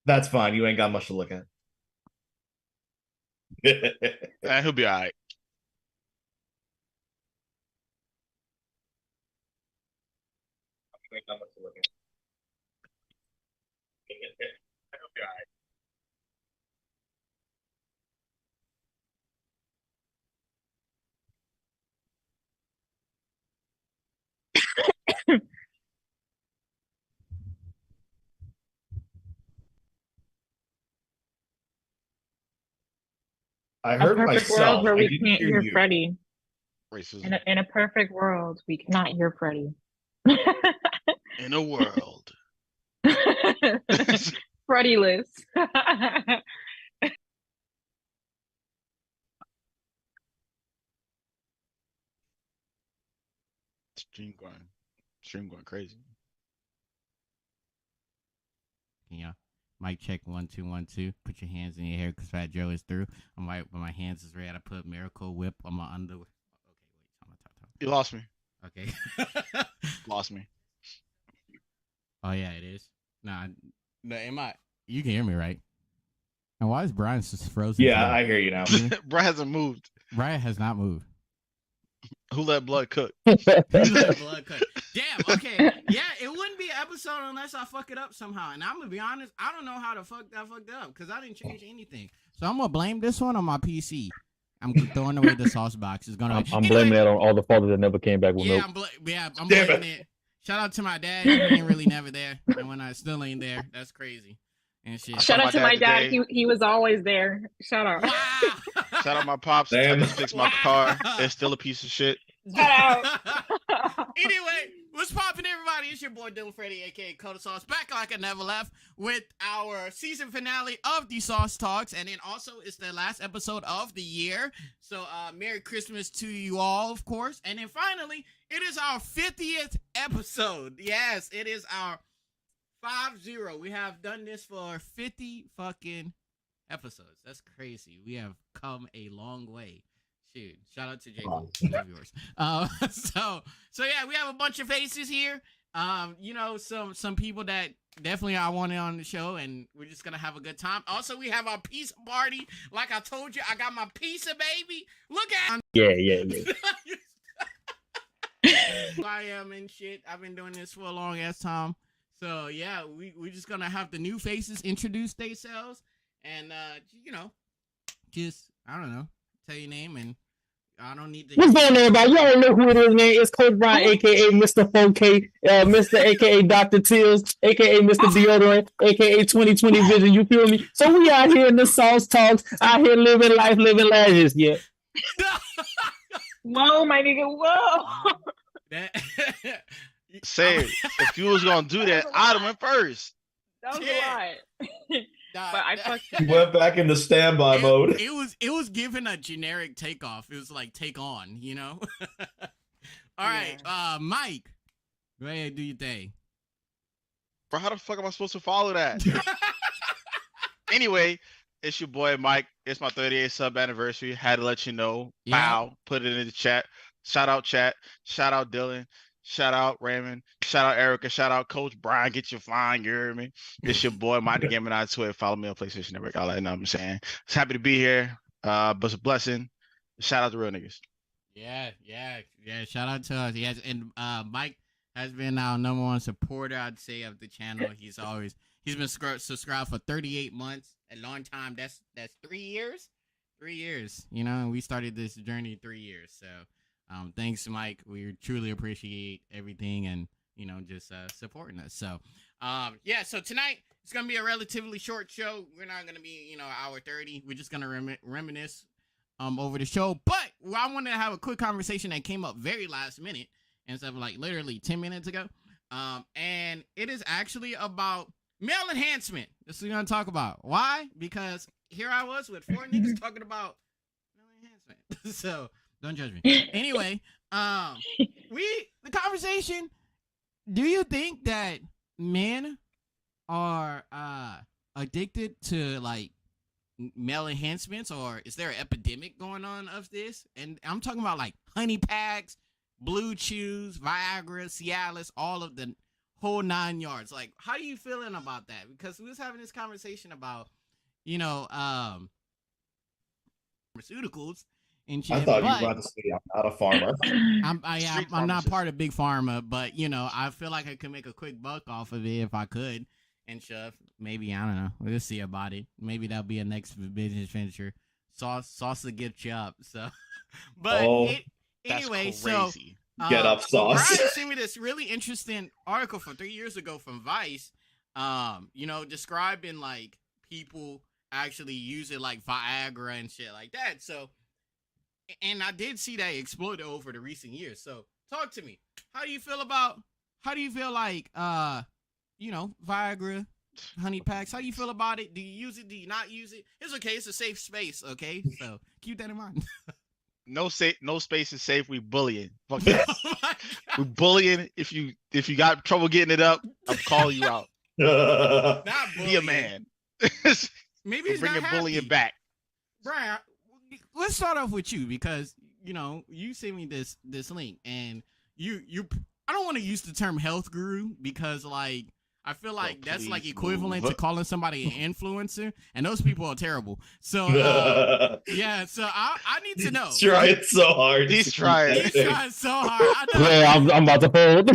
That's fine. You ain't got much to look at. He'll be all right. You ain't got much to look at. He'll be all I A heard perfect world myself. where I we didn't can't hear hear you. Freddie. right. In Racism a perfect world, we cannot hear Freddie. in a world. Freddie-less. Stream going, stream going crazy. Yeah. Mic check 1 2 1 2. Put your hands in your hair because Fat Joe is through. I'm right when my hands is red. I put Miracle Whip on my underwear. Okay, wait. You lost me. Okay. Lost me. Oh yeah, it is. Nah, no, am I? You can hear me, right? And why is Brian just frozen? Yeah, today? I hear you now. Brad hasn't moved. Brian has not moved. Who let blood cook? Blood cut. Damn. Okay. Yeah, it wouldn't be an episode unless I fuck it up somehow. And I'm gonna be honest, I don't know how the fuck I fucked it up because I didn't change anything. So I'm gonna blame this one on my PC. I'm throwing away the sauce box. It's gonna. I'm blaming that on all the fathers that never came back with Yeah, milk. I'm Damn blaming it. Shout out to my dad. He ain't really never there, and when I still ain't there, that's crazy. And shit. Shout out to my dad. Today. He was always there. Shout out. Wow. Shout out my pops. Damn. I just fixed my car. It's still a piece of shit. Shout out. Anyway, what's poppin', everybody? It's your boy Dylan Freddy, aka Coda Sauce, back like I never left with our season finale of the Sauce Talks, and then also it's the last episode of the year. So, Merry Christmas to you all, of course. And then finally, it is our 50th episode. Yes, it is our 50. We have done this for 50 fucking episodes. That's crazy. We have come a long way. Shoot, shout out to Jay. Love yours. So yeah, we have a bunch of faces here. Some people that definitely I wanted on the show, and we're just gonna have a good time. Also, we have our pizza party. Like I told you, I got my pizza, baby. Look at Yeah. I am and shit. I've been doing this for a long ass time. So yeah, we're just gonna have the new faces introduce themselves, and just I don't know, tell your name, and I don't need to. What's going on, everybody? Y'all know who it is, man. It's Coach Brian, aka Mr. 4K, Mr. aka Dr. Tills, aka Mr. Deodorant, aka 2020 Vision. You feel me? So we out here in the Sauce Talks, out here living life, living lashes. Yeah. Whoa, my nigga. Whoa. That Say, if you was gonna do that, I'd have went first. That was Yeah. a lot. But I fucked You went back into standby mode. It was given a generic takeoff. It was like take on, you know. All right, Mike, go ahead, do your thing. Bro, how the fuck am I supposed to follow that? Anyway, it's your boy Mike. It's my 38th sub anniversary. Had to let you know. Yeah. Wow. Put it in the chat. Shout out chat. Shout out Dylan. Shout out Raymond. Shout out Erica. Shout out Coach Brian. Get your flying. You hear me? It's your boy Mike the Game on Twitter. Follow me on PlayStation Network. All that, you know what I'm saying. Just happy to be here. But it's a blessing. Shout out to real niggas. Yeah. Shout out to us. Yes, and Mike has been our number one supporter, I'd say, of the channel. He's been subscribed for 38 months. A long time. That's 3 years. 3 years. You know, and we started this journey 3 years. So, thanks, Mike. We truly appreciate everything and just supporting us. So, So tonight it's gonna be a relatively short show. We're not gonna be hour 30. We're just gonna reminisce over the show. But I wanted to have a quick conversation that came up very last minute instead of like literally 10 minutes ago. And it is actually about male enhancement. This is what we're gonna talk about. Why? Because here I was with 4 niggas talking about male enhancement. So don't judge me. Anyway, the conversation. Do you think that men are addicted to like male enhancements, or is there an epidemic going on of this? And I'm talking about like honey packs, blue chews, Viagra, Cialis, all of the whole 9 yards. Like, how you feeling about that? Because we was having this conversation about, you know, pharmaceuticals and shit. I thought you but were about to say I'm not a farmer. Street I'm not pharmacist. part of Big Pharma, but you know, I feel like I could make a quick buck off of it if I could and stuff. Maybe, I don't know. We'll see about it. Maybe that'll be a next business venture. Sauce will get you up. So, but Oh, That's anyway, crazy. Get up, sauce. Brian sent me this really interesting article from 3 years ago from Vice. You know, describing like people actually using like Viagra and shit like that. So, and I did see that explode over the recent years. So, talk to me. How do you feel like you know, Viagra, honey packs? How do you feel about it? Do you use it? Do you not use it? It's okay. It's a safe space. Okay, so keep that in mind. No space is safe. We bullying. Fuck that. We bullying. If you got trouble getting it up, I'm calling you out. Not Be a bullying. man. Maybe it's Bring not your bullying happy. back. Brian, let's start off with you because you know you sent me this link and you I don't want to use the term health guru because like I feel like that's like please equivalent move. to calling somebody an influencer, and those people are terrible. So yeah, so I need to know. Trying so hard. He's trying. He's trying so hard. I know. Yeah, I'm about to fold.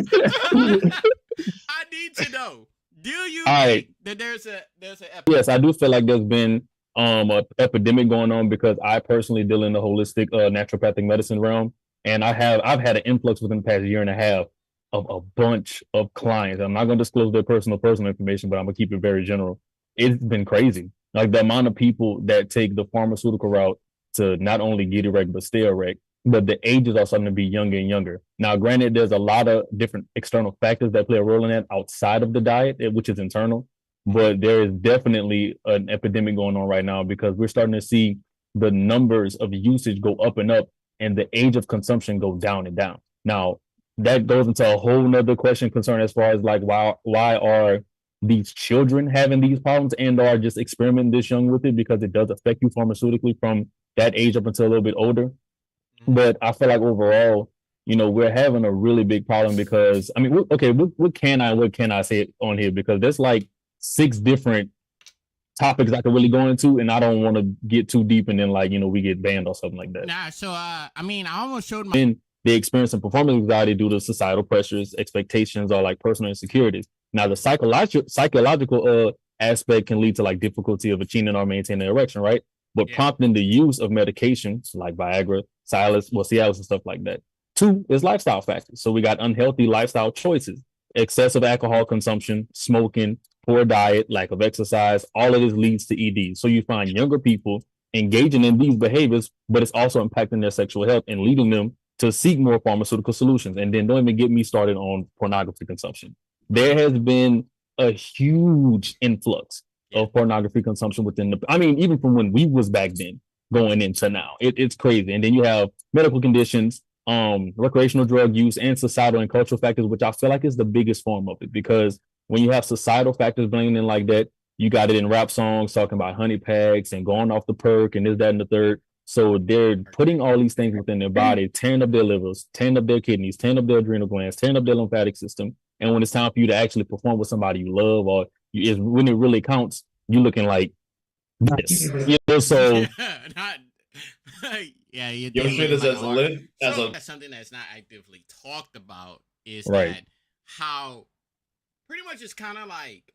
I need to know. Do you All right. think that there's an epidemic? Yes, I do feel like there's been an epidemic going on because I personally deal in the holistic naturopathic medicine realm, and I've had an influx within the past year and a half of a bunch of clients. I'm not going to disclose their personal information, but I'm going to keep it very general. It's been crazy. Like the amount of people that take the pharmaceutical route to not only get erect, but stay erect, but the ages are starting to be younger and younger. Now, granted, there's a lot of different external factors that play a role in that outside of the diet, which is internal, but there is definitely an epidemic going on right now because we're starting to see the numbers of usage go up and up and the age of consumption go down and down. Now, that goes into a whole nother question concern as far as like why are these children having these problems and are just experimenting this young with it because it does affect you pharmaceutically from that age up until a little bit older. But I feel like overall, you know, we're having a really big problem because I mean, what can I say on here? Because there's like 6 different topics I could really go into, and I don't want to get too deep and then like, you know, we get banned or something like that. Nah, so I mean, I almost showed my And they experience some performance anxiety due to societal pressures, expectations, or like personal insecurities. Now, the psychological aspect can lead to like difficulty of achieving or maintaining erection, right? But Yeah. prompting the use of medications like Viagra, Cialis, and stuff like that. 2 is lifestyle factors. So we got unhealthy lifestyle choices, excessive alcohol consumption, smoking, poor diet, lack of exercise. All of this leads to ED. So you find younger people engaging in these behaviors, but it's also impacting their sexual health and leading them to seek more pharmaceutical solutions. And then don't even get me started on pornography consumption. There has been a huge influx of pornography consumption within even from when we was back then going into now. It's crazy. And then you have medical conditions, recreational drug use, and societal and cultural factors, which I feel like is the biggest form of it. Because when you have societal factors blaming in like that, you got it in rap songs talking about honey packs and going off the perk and this, that, and the third. So they're putting all these things within their body, tearing up their livers, tearing up their kidneys, tearing up their adrenal glands, tearing up their lymphatic system. And when it's time for you to actually perform with somebody you love, or when it really counts, you're looking like this. You know, so not, yeah, you Your shit is as hard. lit as So a. that's something that's not actively talked about is Right. that how pretty much it's kind of like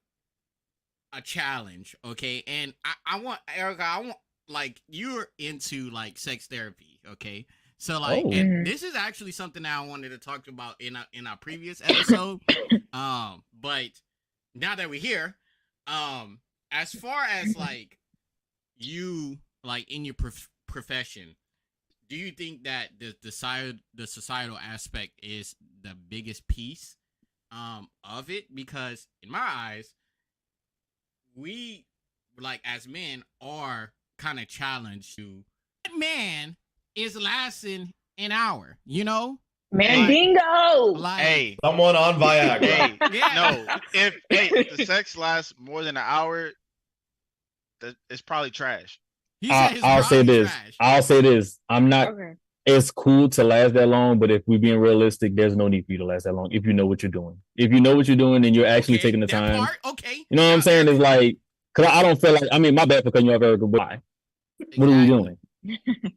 a challenge, okay? And I want Erica, I want like you're into like sex therapy, okay? So like, Oh. and this is actually something that I wanted to talk about in our previous episode. But now that we're here, as far as like you like in your profession, do you think that the societal aspect is the biggest piece of it? Because in my eyes, we like as men are kind of challenged to that man is lasting an hour, you know? Mandingo. Like, Hey, Someone on Viagra. hey, yeah. no. If the sex lasts more than an hour, it's probably trash. He said his I'll say body this. trash. I'll say this. I'm not. Okay. it's cool to last that long, but if we're being realistic, there's no need for you to last that long if you know what you're doing. If you know what you're doing and you're actually taking the that time, part, okay. you know what I'm saying? It's like, because I don't feel like, I mean, my bad for cutting you off, Erica, but why? What are we doing?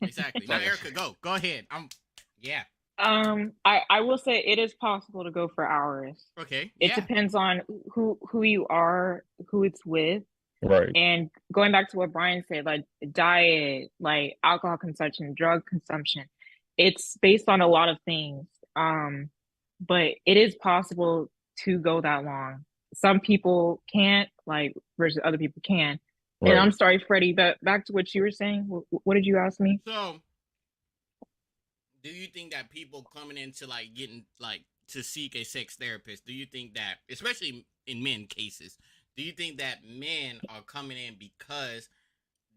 Exactly. Now, Erica, go ahead. Yeah. I will say it is possible to go for hours. Okay. It depends on who you are, who it's with. Right. And going back to what Brian said, like diet, like alcohol consumption, drug consumption, it's based on a lot of things. But it is possible to go that long. Some people can't, like, versus other people can. Right. And I'm sorry, Freddie, but back to what you were saying. What did you ask me? So, do you think that people coming into like getting like to seek a sex therapist, do you think that, especially in men cases, do you think that men are coming in because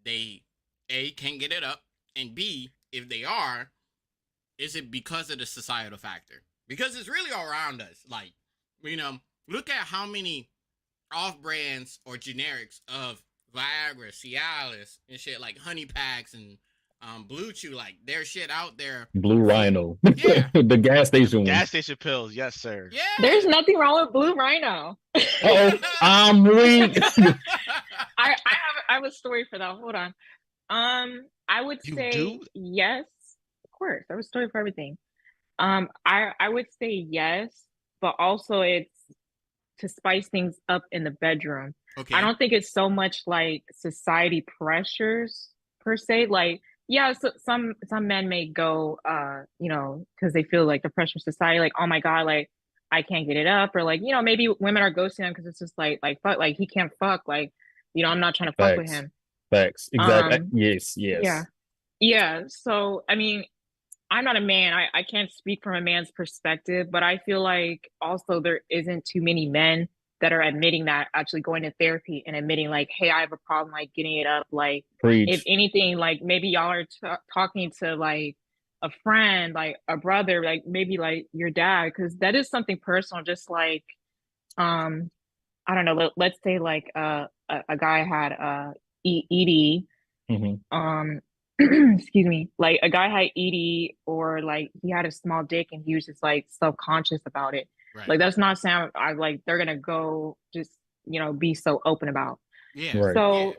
they A, can't get it up, and B, if they are, is it because of the societal factor? Because it's really all around us. Like, you know, look at how many off-brands or generics of Viagra, Cialis, and shit, like Honey Packs and Blue Chew, like there's shit out there. Blue Rhino. Yeah. The gas station one. Gas station pills, yes, sir. Yeah. There's nothing wrong with Blue Rhino. Uh-oh, I'm weak. I have a story for that. Hold on. I would You say do? yes. Of course, I have a story for everything. I would say yes, but also it's to spice things up in the bedroom. Okay. I don't think it's so much like society pressures per se. Like, yeah, so some men may go, you know, because they feel like the pressure of society, like, oh my God, like I can't get it up, or like, you know, maybe women are ghosting him because it's just like fuck, like he can't fuck, like, you know, I'm not trying to fuck with Facts. him. Facts. Exactly. Yes. Yeah. So I mean, I'm not a man. I can't speak from a man's perspective, but I feel like also there isn't too many men that are admitting that, actually going to therapy and admitting like, hey, I have a problem, like getting it up. Like, Preach. if anything, like maybe y'all are talking to like a friend, like a brother, like maybe like your dad, because that is something personal. Just like, I don't know. Let's say like a guy had ED. Mm-hmm. Excuse me, like a guy had ED, or like he had a small dick and he was just like self-conscious about it. Right. Like that's not sound I like they're gonna go just, you know, be so open about. Yeah. Right. So Yeah.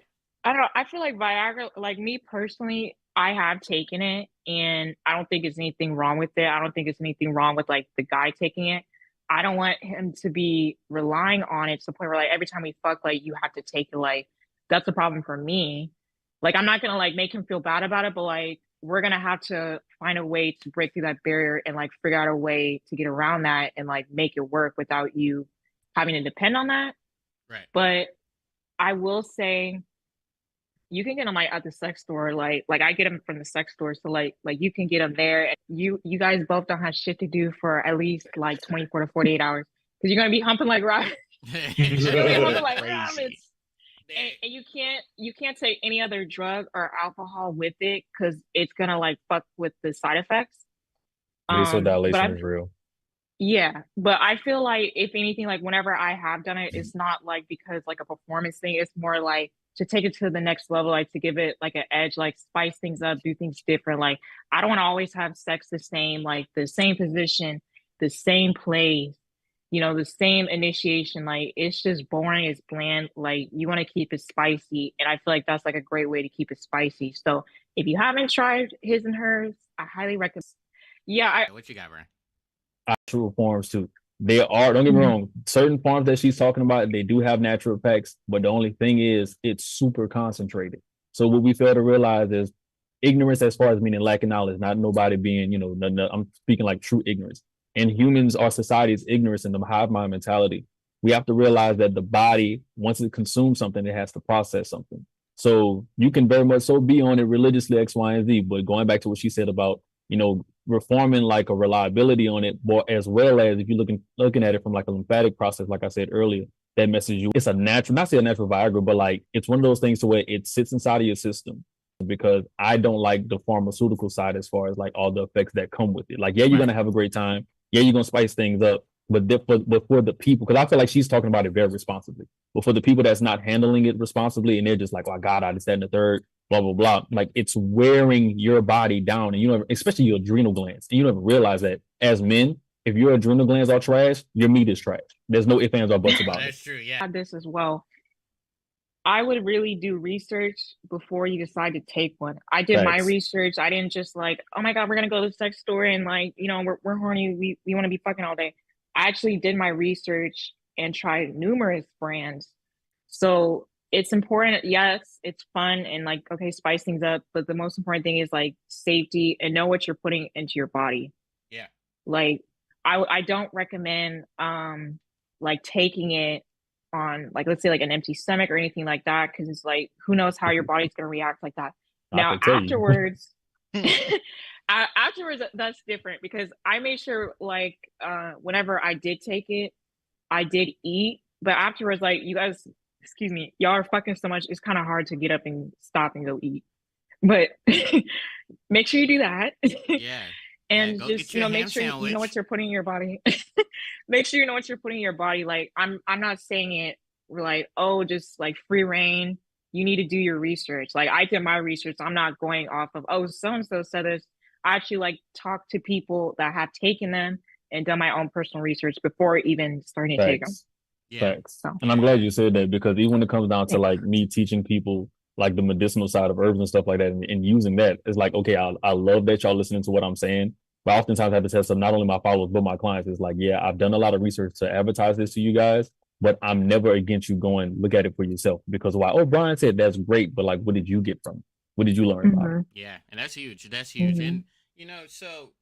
I don't know. I feel like Viagra, like me personally, I have taken it and I don't think it's anything wrong with it. I don't think it's anything wrong with like the guy taking it. I don't want him to be relying on it to the point where like every time we fuck, like you have to take it. Like that's a problem for me. Like I'm not gonna like make him feel bad about it, but like we're gonna have to find a way to break through that barrier and like figure out a way to get around that and like make it work without you having to depend on that. Right. But I will say you can get them like at the sex store, like I get them from the sex store, so like you can get them there. And you guys both don't have shit to do for at least like 24 to 48 hours because you're gonna be humping like rabbits. You're gonna be humping like rabbits. And you can't take any other drug or alcohol with it because it's gonna like fuck with the side effects. Vasodilation is real. Yeah, but I feel like if anything, like whenever I have done it, it's not like because like a performance thing. It's more like to take it to the next level, like to give it like an edge, like spice things up, do things different. Like I don't want to always have sex the same, like the same position, the same place, you know, the same initiation. Like it's just boring, it's bland. Like you want to keep it spicy, and I feel like that's like a great way to keep it spicy. So if you haven't tried his and hers, I highly recommend. Yeah, What you got, Brian? Natural forms too. They are, don't get me wrong, certain forms that she's talking about, they do have natural effects, but the only thing is it's super concentrated. So what we fail to realize is ignorance, as far as meaning lacking knowledge, not nobody being, you know, I'm speaking like true ignorance. And humans, our society is ignorance in the hive mind mentality. We have to realize that the body, once it consumes something, it has to process something. So you can very much so be on it religiously, X, Y, and Z. But going back to what she said about, you know, reforming like a reliability on it, but as well as if you're looking at it from like a lymphatic process, like I said earlier, that message it's a natural, not say a natural Viagra, but like it's one of those things to where it sits inside of your system. Because I don't like the pharmaceutical side as far as like all the effects that come with it. Like, yeah, you're gonna have a great time. Yeah, you're gonna spice things up. But for the people, because I feel like she's talking about it very responsibly. But for the people that's not handling it responsibly and they're just like, oh, I got out, it's that and the third, blah blah blah. Like it's wearing your body down, and you know, especially your adrenal glands. And you don't even realize that as men, if your adrenal glands are trash, your meat is trash. There's no ifs, ands, or buts about it. That's true. Yeah. Had this as well. I would really do research before you decide to take one. I did my Facts. research. I didn't just like, oh my God, we're gonna go to the sex store and like, you know, we're horny. We want to be fucking all day. I actually did my research and tried numerous brands. So it's important. Yes, it's fun and like, okay, spice things up. But the most important thing is like safety and know what you're putting into your body. Yeah. Like I don't recommend like taking it on like let's say like an empty stomach or anything like that, because it's like who knows how your body's gonna react like that. Now afterwards afterwards that's different, because I made sure like whenever I did take it, I did eat, but afterwards, like you guys, excuse me, y'all are fucking so much, it's kind of hard to get up and stop and go eat. But make sure you do that. Yeah. And go just, get you you a know, make ham sure you sandwich. know what you're putting in your body. Make sure you know what you're putting in your body. Like I'm not saying it we're like, oh, just like free reign. You need to do your research. Like I did my research. I'm not going off of, oh, so-and-so said this. I actually like talk to people that have taken them and done my own personal research before even starting to take them. Facts. Yeah. Facts. So. And I'm glad you said that, because even when it comes down to like me teaching people like the medicinal side of herbs and stuff like that, and using that, it's like, okay, I love that y'all listening to what I'm saying, but oftentimes I have to tell some, not only my followers but my clients, it's like, yeah, I've done a lot of research to advertise this to you guys, but I'm never against you going look at it for yourself. Because why? Oh, Brian said that's great, but like, what did you get from it? What did you learn about it? Yeah, and that's huge. That's huge. And you know, so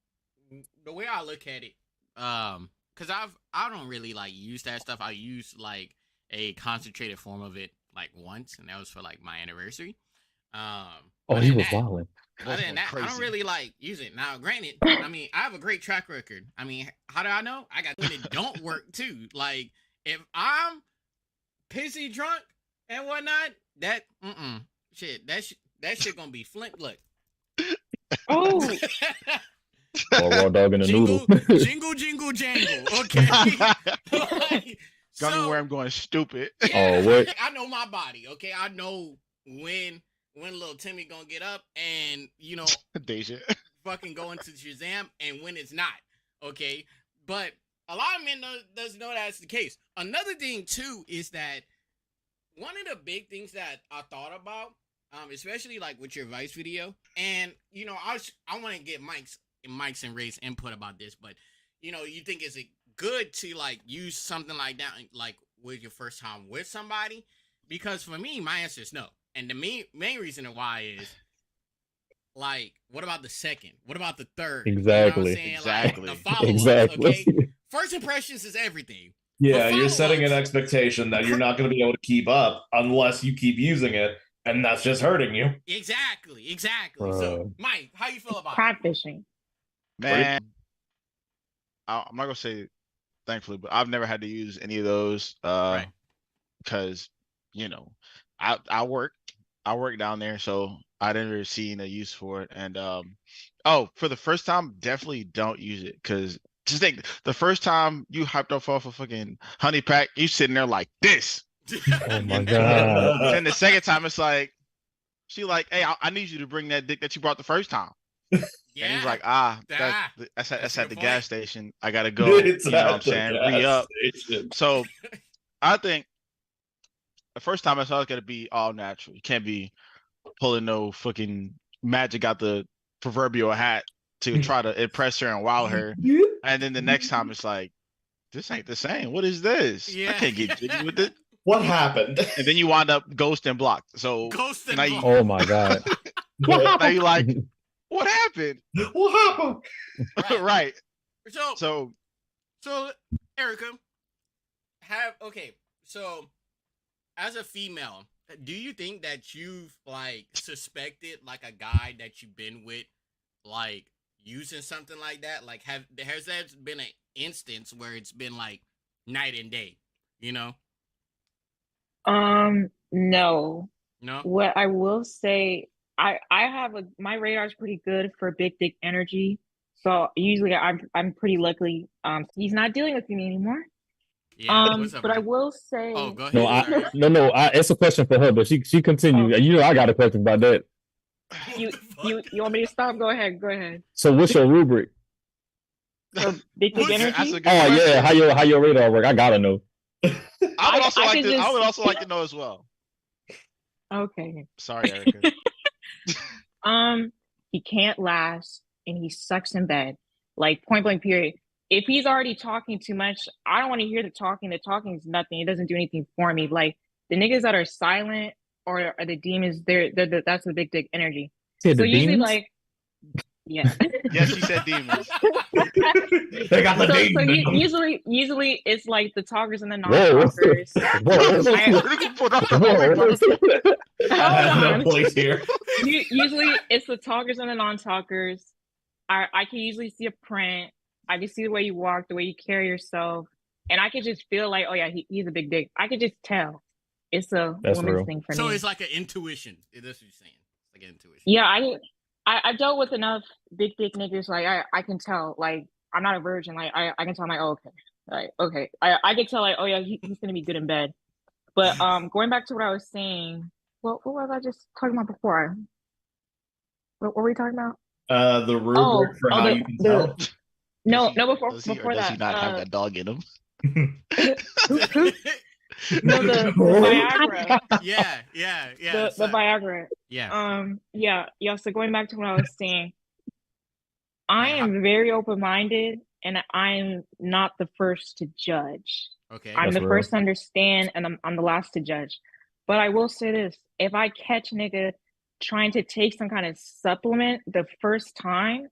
the way I look at it, because I don't really like use that stuff. I use like a concentrated form of it like once, and that was for like my anniversary. Oh, he was wilding. Other than that, I don't really like use it. Now, granted, I mean, I have a great track record. I mean, how do I know? I got when it don't work too. Like if I'm pissy drunk and whatnot, that shit, that shit gonna be flint. Look. Oh. Or raw dog in a noodle. Jingle, jingle, jangle. Okay. Like, Got me where I'm going stupid. Oh, what? I know my body. Okay, I know when little Timmy gonna get up and you know Deja. fucking go into Shazam, and when it's not. Okay, but a lot of men doesn't know that's the case. Another thing too is that one of the big things that I thought about, especially like with your Vice video, and you know I want to get Mike's and Ray's input about this, but you know, you think is it good to like use something like that like with your first time with somebody? Because for me, my answer is no. And the main reason why is like, what about the second? What about the third? Exactly. You know what I'm saying? Exactly. Like, the follow-up, Exactly. okay? First impressions is everything. Yeah, But you're setting an follow-ups- expectation that you're not going to be able to keep up unless you keep using it, and that's just hurting you. Exactly. So, Mike, how you feel about it? Catfishing. Man, I'm not gonna say thankfully, but I've never had to use any of those Right. because you know I work down there, so I didn't see a use for it. And for the first time, definitely don't use it, because just think the first time you hyped off a fucking honey pack, you sitting there like this. Oh my god. And the second time, it's like she like, hey, I need you to bring that dick that you brought the first time. Yeah. And he's like, that's That's at a the good gas point. station. I gotta go. It's You know what I'm at the saying? gas Re-up. station. So I think the first time it's always gotta be all natural. You can't be pulling no fucking magic out the proverbial hat to try to impress her and wow her. And then the next time it's like, this ain't the same. What is this? Yeah. I can't get jiggy with it. What happened? And then you wind up ghost and blocked. So Ghost and now you- Oh my god. now you like, what happened? What happened? Right. So So Erica, so as a female, do you think that you've like suspected like a guy that you've been with like using something like that? Like has there been an instance where it's been like night and day, you know? No. No? What I will say, I have my radar's pretty good for big dick energy. So usually I'm pretty lucky. He's not dealing with me anymore. Yeah. What's up, but I man? will say, Oh, go ahead. No, Sorry. it's a question for her, but she continued. You know, I got a question about that. You What the you want me to stop? Go ahead. So what's your rubric? So big What's- energy. That's a good Oh question. yeah, how your radar work? I gotta know. I would also I like could to. I just- would also like to know as well. Okay. Sorry, Erica. He can't last, and he sucks in bed. Like point blank. Period. If he's already talking too much, I don't want to hear the talking. The talking is nothing. It doesn't do anything for me. Like the niggas that are silent or the demons, that's the big dick energy. Said So the usually, demons? like, yeah. Yes, she said demons. They got the So demons in them. usually it's like the talkers and the Whoa. non-talkers. Whoa. That has no Hold on. place here. Usually it's the talkers and the non-talkers. I can usually see a print. I can see the way you walk, the way you carry yourself, and I can just feel like, oh yeah, he's a big dick. I could just tell. It's a That's woman's real. thing for So me. it's like an intuition. That's what you're saying. It's like an intuition. Yeah, I've dealt with enough big dick niggas. Like I can tell. Like I'm not a virgin. Like I can tell. I'm like, oh, okay, like okay. I can tell. Like, oh yeah, he's gonna be good in bed. But going back to what I was saying, what was I just talking about before? What were we talking about? The rubric for how you can tell. No, Does he before or does that. he not have that dog in him? No, the Viagra. Yeah. The so- Viagra. Yeah. Yeah. So going back to what I was saying, I Yeah. am very open-minded, and I'm not the first to judge. Okay. I'm That's the real. first to understand, and I'm the last to judge. But I will say this: if I catch nigga trying to take some kind of supplement the first time,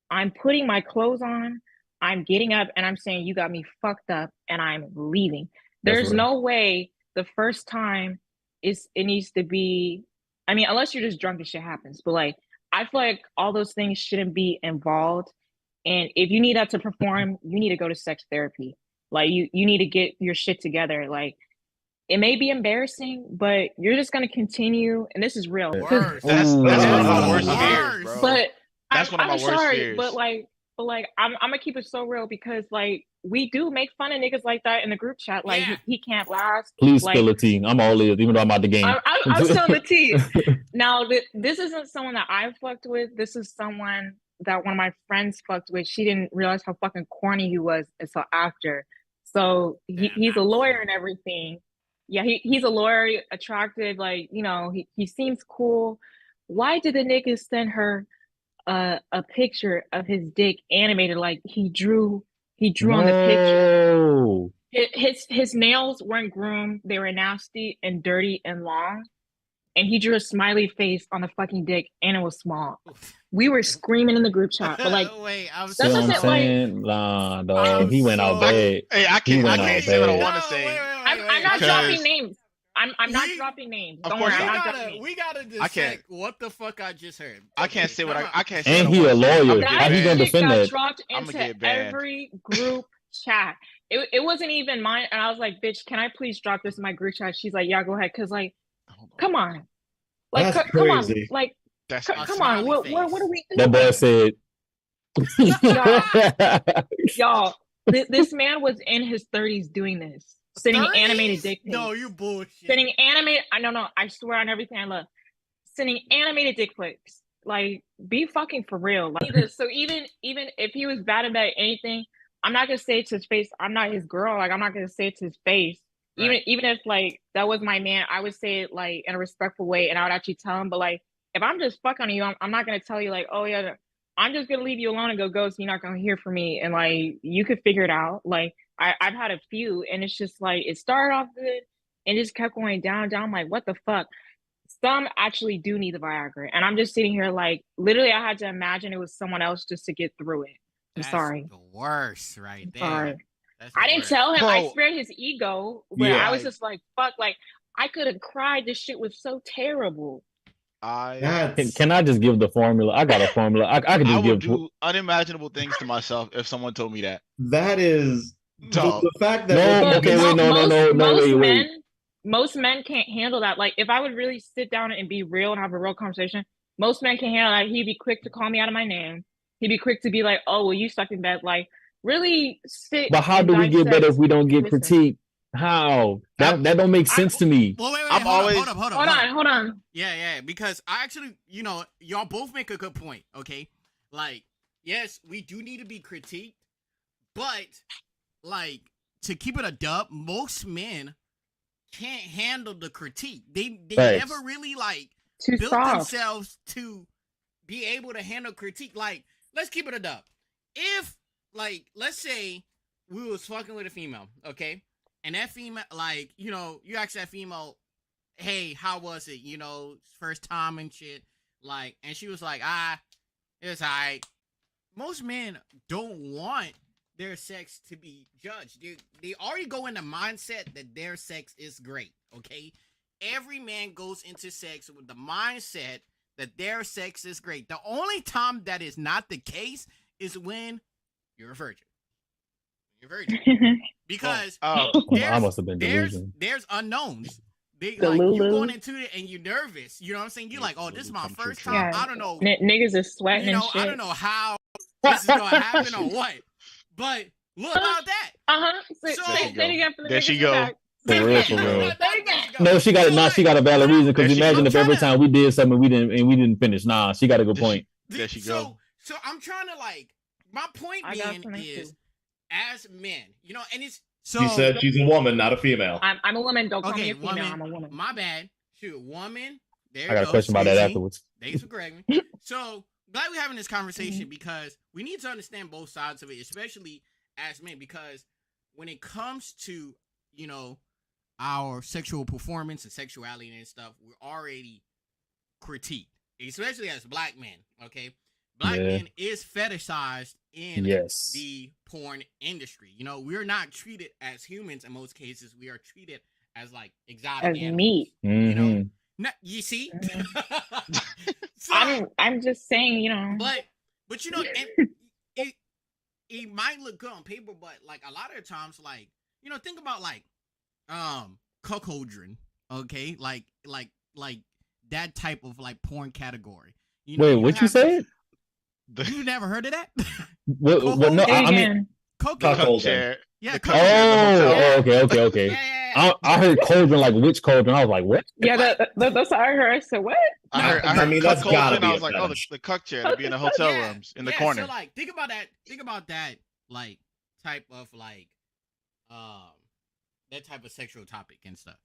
I'm putting my clothes on, I'm getting up, and I'm saying, "You got me fucked up," and I'm leaving. That's There's real. no way the first time it needs to be. I mean, unless you're just drunk and shit happens. But like, I feel like all those things shouldn't be involved. And if you need that to perform, you need to go to sex therapy. Like you need to get your shit together. Like it may be embarrassing, but you're just gonna continue. And this is real. Worse. That's one of my worst Ooh. fears, bro. But That's one of my I'm worst sorry, fears. but like I'm gonna keep it so real because like we do make fun of niggas like that in the group chat. Like Yeah. he can't last. Please Like, spill a tea. I'm all ears, even though I'm out the game. I'm still the tea. Now this isn't someone that I fucked with. This is someone that one of my friends fucked with. She didn't realize how fucking corny he was until after. So he's a lawyer and everything. Yeah, he's a lawyer, attractive, like, you know, he seems cool. Why did the nigga send her a picture of his dick animated? Like he drew on the picture. No. His nails weren't groomed, they were nasty and dirty and long. And he drew a smiley face on the fucking dick, and it was small. We were screaming in the group chat, but like, wait, I'm See what I'm doesn't, like- saying? Nah, dog. I'm He went out so- bad. Hey, I He can't went say what I out want to No, say. wait, I'm not Because- dropping names. I'm not We- dropping names. Of Don't course worry, I'm not. not dropping names. We gotta I can't- dissect what the fuck I just heard. I can't say what I can't say. And what I he a wanna say. lawyer. I'ma How get he gonna banned. That shit defend got that? dropped I'ma into get banned. every group chat. It wasn't even mine, and I was like, "Bitch, can I please drop this in my group chat?" She's like, "Yeah, go ahead." Cause like, come on, like, That's come on, crazy. like, That's come on. smiley What face. are we That doing? boy said. Y'all, this man was in his 30s doing this, sending animated dick pics. No, you bullshit. Sending animated. I don't know. I swear on everything I love. Sending animated dick pics. Like, be fucking for real. Like, so even if he was bad about anything, I'm not gonna say it to his face. I'm not his girl. Like, I'm not gonna say it to his face. Right. Even if like that was my man, I would say it like in a respectful way, and I would actually tell him. But like, if I'm just fucking on you, I'm not gonna tell you like, oh yeah, I'm just gonna leave you alone and go ghost. You're not gonna hear from me, and like you could figure it out. Like I've had a few, and it's just like it started off good and just kept going down. I'm like, what the fuck? Some actually do need the Viagra, and I'm just sitting here like literally I had to imagine it was someone else just to get through it. I'm That's sorry. the worst right there. Sorry. That's the I didn't worst. tell him. I Bro. spared his ego, but Yeah. I was just like, fuck, like I could have cried. This shit was so terrible. Can I just give the formula? I got a formula. I could I just would give. do unimaginable things to myself if someone told me that. That is Dog. the fact that No, we're- okay, wait, no, wait. Most men can't handle that. Like if I would really sit down and be real and have a real conversation, most men can handle that. He'd be quick to call me out of my name. He'd be quick to be like, "Oh, well, you suck in bed." Like really sit. But how and do we get better if dissect we don't get listen. critiqued? How? That don't make sense to me. Well, wait, I'm hold always- up, hold up. Hold on. Yeah, because I actually, y'all both make a good point, okay? Like, yes, we do need to be critiqued, but, like, to keep it a dub, most men can't handle the critique. They Thanks. never really, like, Too built soft. themselves to be able to handle critique. Like, let's keep it a dub. If, like, let's say we was fucking with a female, okay? And that female, like, you ask that female, hey, how was it? First time and shit. Like, and she was like, it's alright. Most men don't want their sex to be judged. They already go in the mindset that their sex is great, okay? Every man goes into sex with the mindset that their sex is great. The only time that is not the case is when you're a virgin. Because I must have been delusional. there's unknowns. The Like, you Lulu. going into it and you're nervous. You know what I'm saying? You're like, oh, this is my first time. Yeah. I don't know. Niggas is sweating and shit. I don't know how this is gonna happen or what. But look about that. Say So- it again for the There niggas she in go. the back. For real, for real. There you go. No, she got it. Nah, she got a valid reason. Because There she imagine go. if every time we did something we didn't finish. Nah, she got a good point. There she go. So I'm trying to, like, my point I got being something is, too. as men, and it's so. She said she's a woman, not a female. I'm a woman. Don't call me Okay, a female. woman. I'm a woman. My bad. Shoot, woman. There I got a question about that afterwards. Thanks for correcting me. So glad we're having this conversation because we need to understand both sides of it, especially as men, because when it comes to, our sexual performance and sexuality and stuff, we're already critiqued, especially as black men, okay? Black Yeah. men is fetishized in Yes. the porn industry. We're not treated as humans in most cases. We are treated as, like, exotic As animals. meat. Mhm. You see? So, I'm just saying, but it might look good on paper, but, like, a lot of the times, like, think about, like, cuckoldry, okay? Like that type of, like, porn category. Wait, what you said? You never heard of that? What, no, Say it I mean, again. Cuckold. Chair. Yeah, The cuckold. okay. Yeah. I heard cauldron, like which cauldron? I was like, what? Yeah, that's what I heard. I said, what? I heard I mean, that's cuck gotta culture, be and I a was like, oh, fetish. the cuck chair to be in the hotel rooms in the corner. So, like, think about that, like, type of, like, that type of sexual topic and stuff.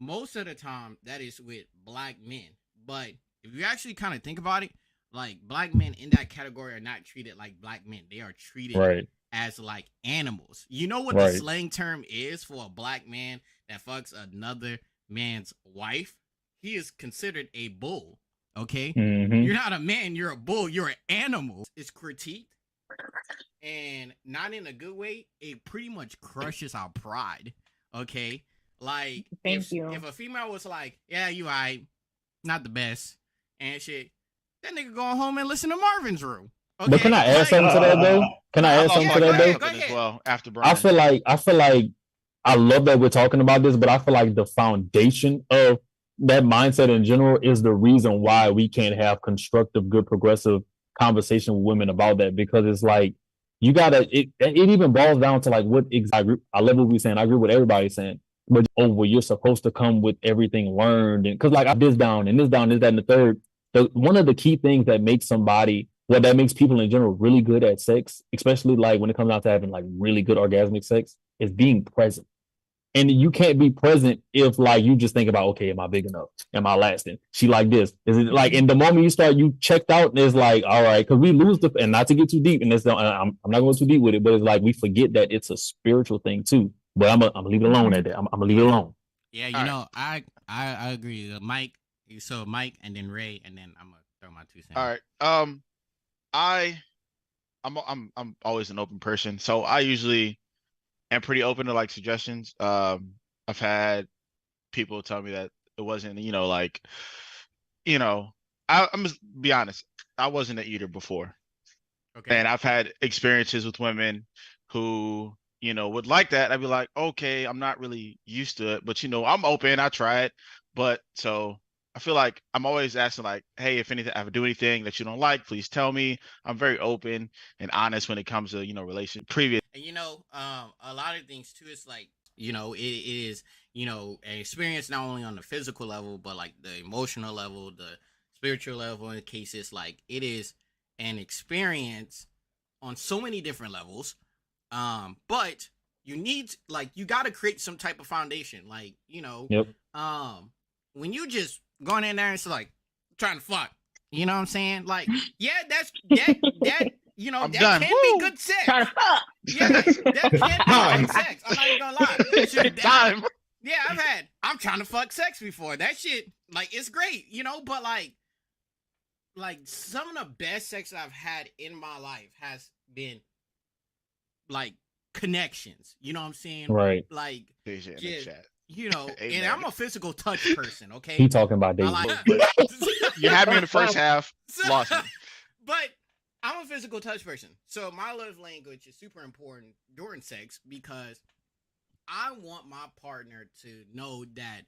Most of the time, that is with black men. But if you actually kind of think about it, like, black men in that category are not treated like black men. They are treated Right. as, like, animals. You know what Right. the slang term is for a black man that fucks another man's wife? He is considered a bull. Okay? Mhm. You're not a man, you're a bull, you're an animal. It's critiqued, and not in a good way. It pretty much crushes our pride. Okay? Like, Thank you. if a female was like, yeah, you right, not the best, and shit, that nigga going home and listen to Marvin's Room. Okay? But can I add something to that though? Can I add something to that though? Go ahead. As well after Brian. I feel like I love that we're talking about this, but I feel like the foundation of that mindset in general is the reason why we can't have constructive, good, progressive conversation with women about that, because it's like you gotta. It even boils down to like what exactly. I love what we're saying. I agree with everybody saying, but you're supposed to come with everything learned, and because like I this down and this down, this that and the third. One of the key things that makes somebody, well, that makes people in general really good at sex, especially like when it comes down to having like really good orgasmic sex, is being present. And you can't be present if like you just think about, okay, am I big enough? Am I lasting? She like this. Is it like, and the moment you checked out, and it's like, all right, because we lose and not to get too deep, and I'm not going too deep with it, but it's like we forget that it's a spiritual thing too. But I'm gonna leave it alone at that. I'm gonna leave it alone. Yeah, I agree. Mike, and then Ray, and then I'm gonna throw my 2 cents. All right. I'm always an open person, so I usually am pretty open to like suggestions. I've had people tell me that it wasn't, I'm just be honest. I wasn't an eater before, Okay. and I've had experiences with women who, would like that. I'd be like, okay, I'm not really used to it, but I'm open. I try it, but so. I feel like I'm always asking like, hey, if anything, if I do anything that you don't like, please tell me. I'm very open and honest when it comes to, relation previous. And a lot of things too, it's like You know, it is, you know, an experience not only on the physical level, but like the emotional level, the spiritual level. In cases like it is an experience on so many different levels. But you need, like, you got to create some type of foundation. Like, you know, Yep. when you just going in there and it's like trying to fuck, you know what I'm saying? Like, yeah, that you know, I'm that done. can Woo! be good sex. Trying to fuck. Yeah, that can be good sex. I'm not even gonna lie. Shit, Time. yeah, I'm trying to fuck sex before. That shit, like, it's great, you know, but like some of the best sex I've had in my life has been like connections. You know what I'm saying? Right. Like, Deja in the yeah, chat. you know, and Amen. I'm a physical touch person, okay? He talking about I Daisy. like You had me in the first half, lost me. But I'm a physical touch person. So my love language is super important during sex because I want my partner to know that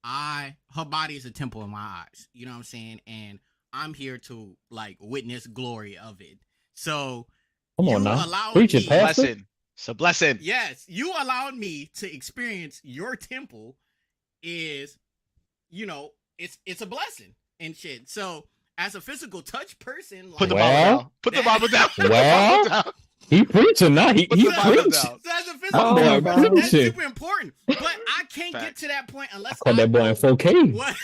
her body is a temple in my eyes. You know what I'm saying? And I'm here to like witness glory of it. So Come you on now. allowed Preach it, me- Pastor. Blessing. It's a blessing. Yes, you allowed me to experience your temple is, you know, it's a blessing and shit. So as a physical touch person, like, Put the Well, Bible down. Put the Bible down. Put the well, Bible down. He preaching now. He Put the Bible preach. down. so as a Oh, physical boy, touch person, that's preaching. super important. But I can't get Facts. to that point unless Call that boy in know 4K. what.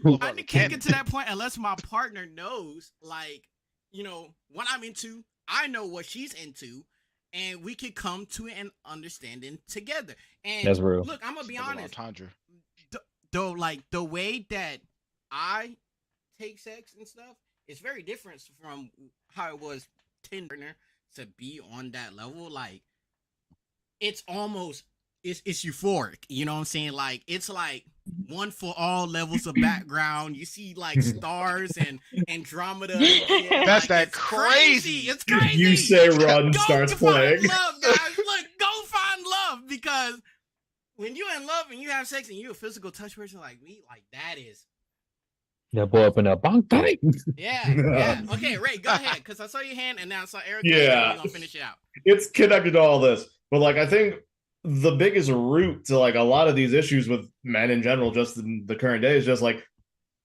Ooh. I can't get to that point unless my partner knows, like, you know, what I'm into. I know what she's into, and we could come to an understanding together. And That's real. look, I'm gonna be Double honest. entendre. Though, like, the way that I take sex and stuff, it's very different from how it was Tinder to be on that level. Like, it's almost it's euphoric. You know what I'm saying? Like, it's like one for all levels of background. You see like stars and Andromeda. And shit. That's Like, that it's crazy. It's crazy. You say run Go starts find playing. love, guys. Look, go find love, because when you're in love and you have sex and you're a physical touch person like me, like, that is, That boy up in that bunk thing. yeah. Okay, Ray, go ahead, because I saw your hand and now I saw Eric. Yeah. We're gonna finish it out. It's connected to all this, but like I think the biggest root to like a lot of these issues with men in general, just in the current day, is just like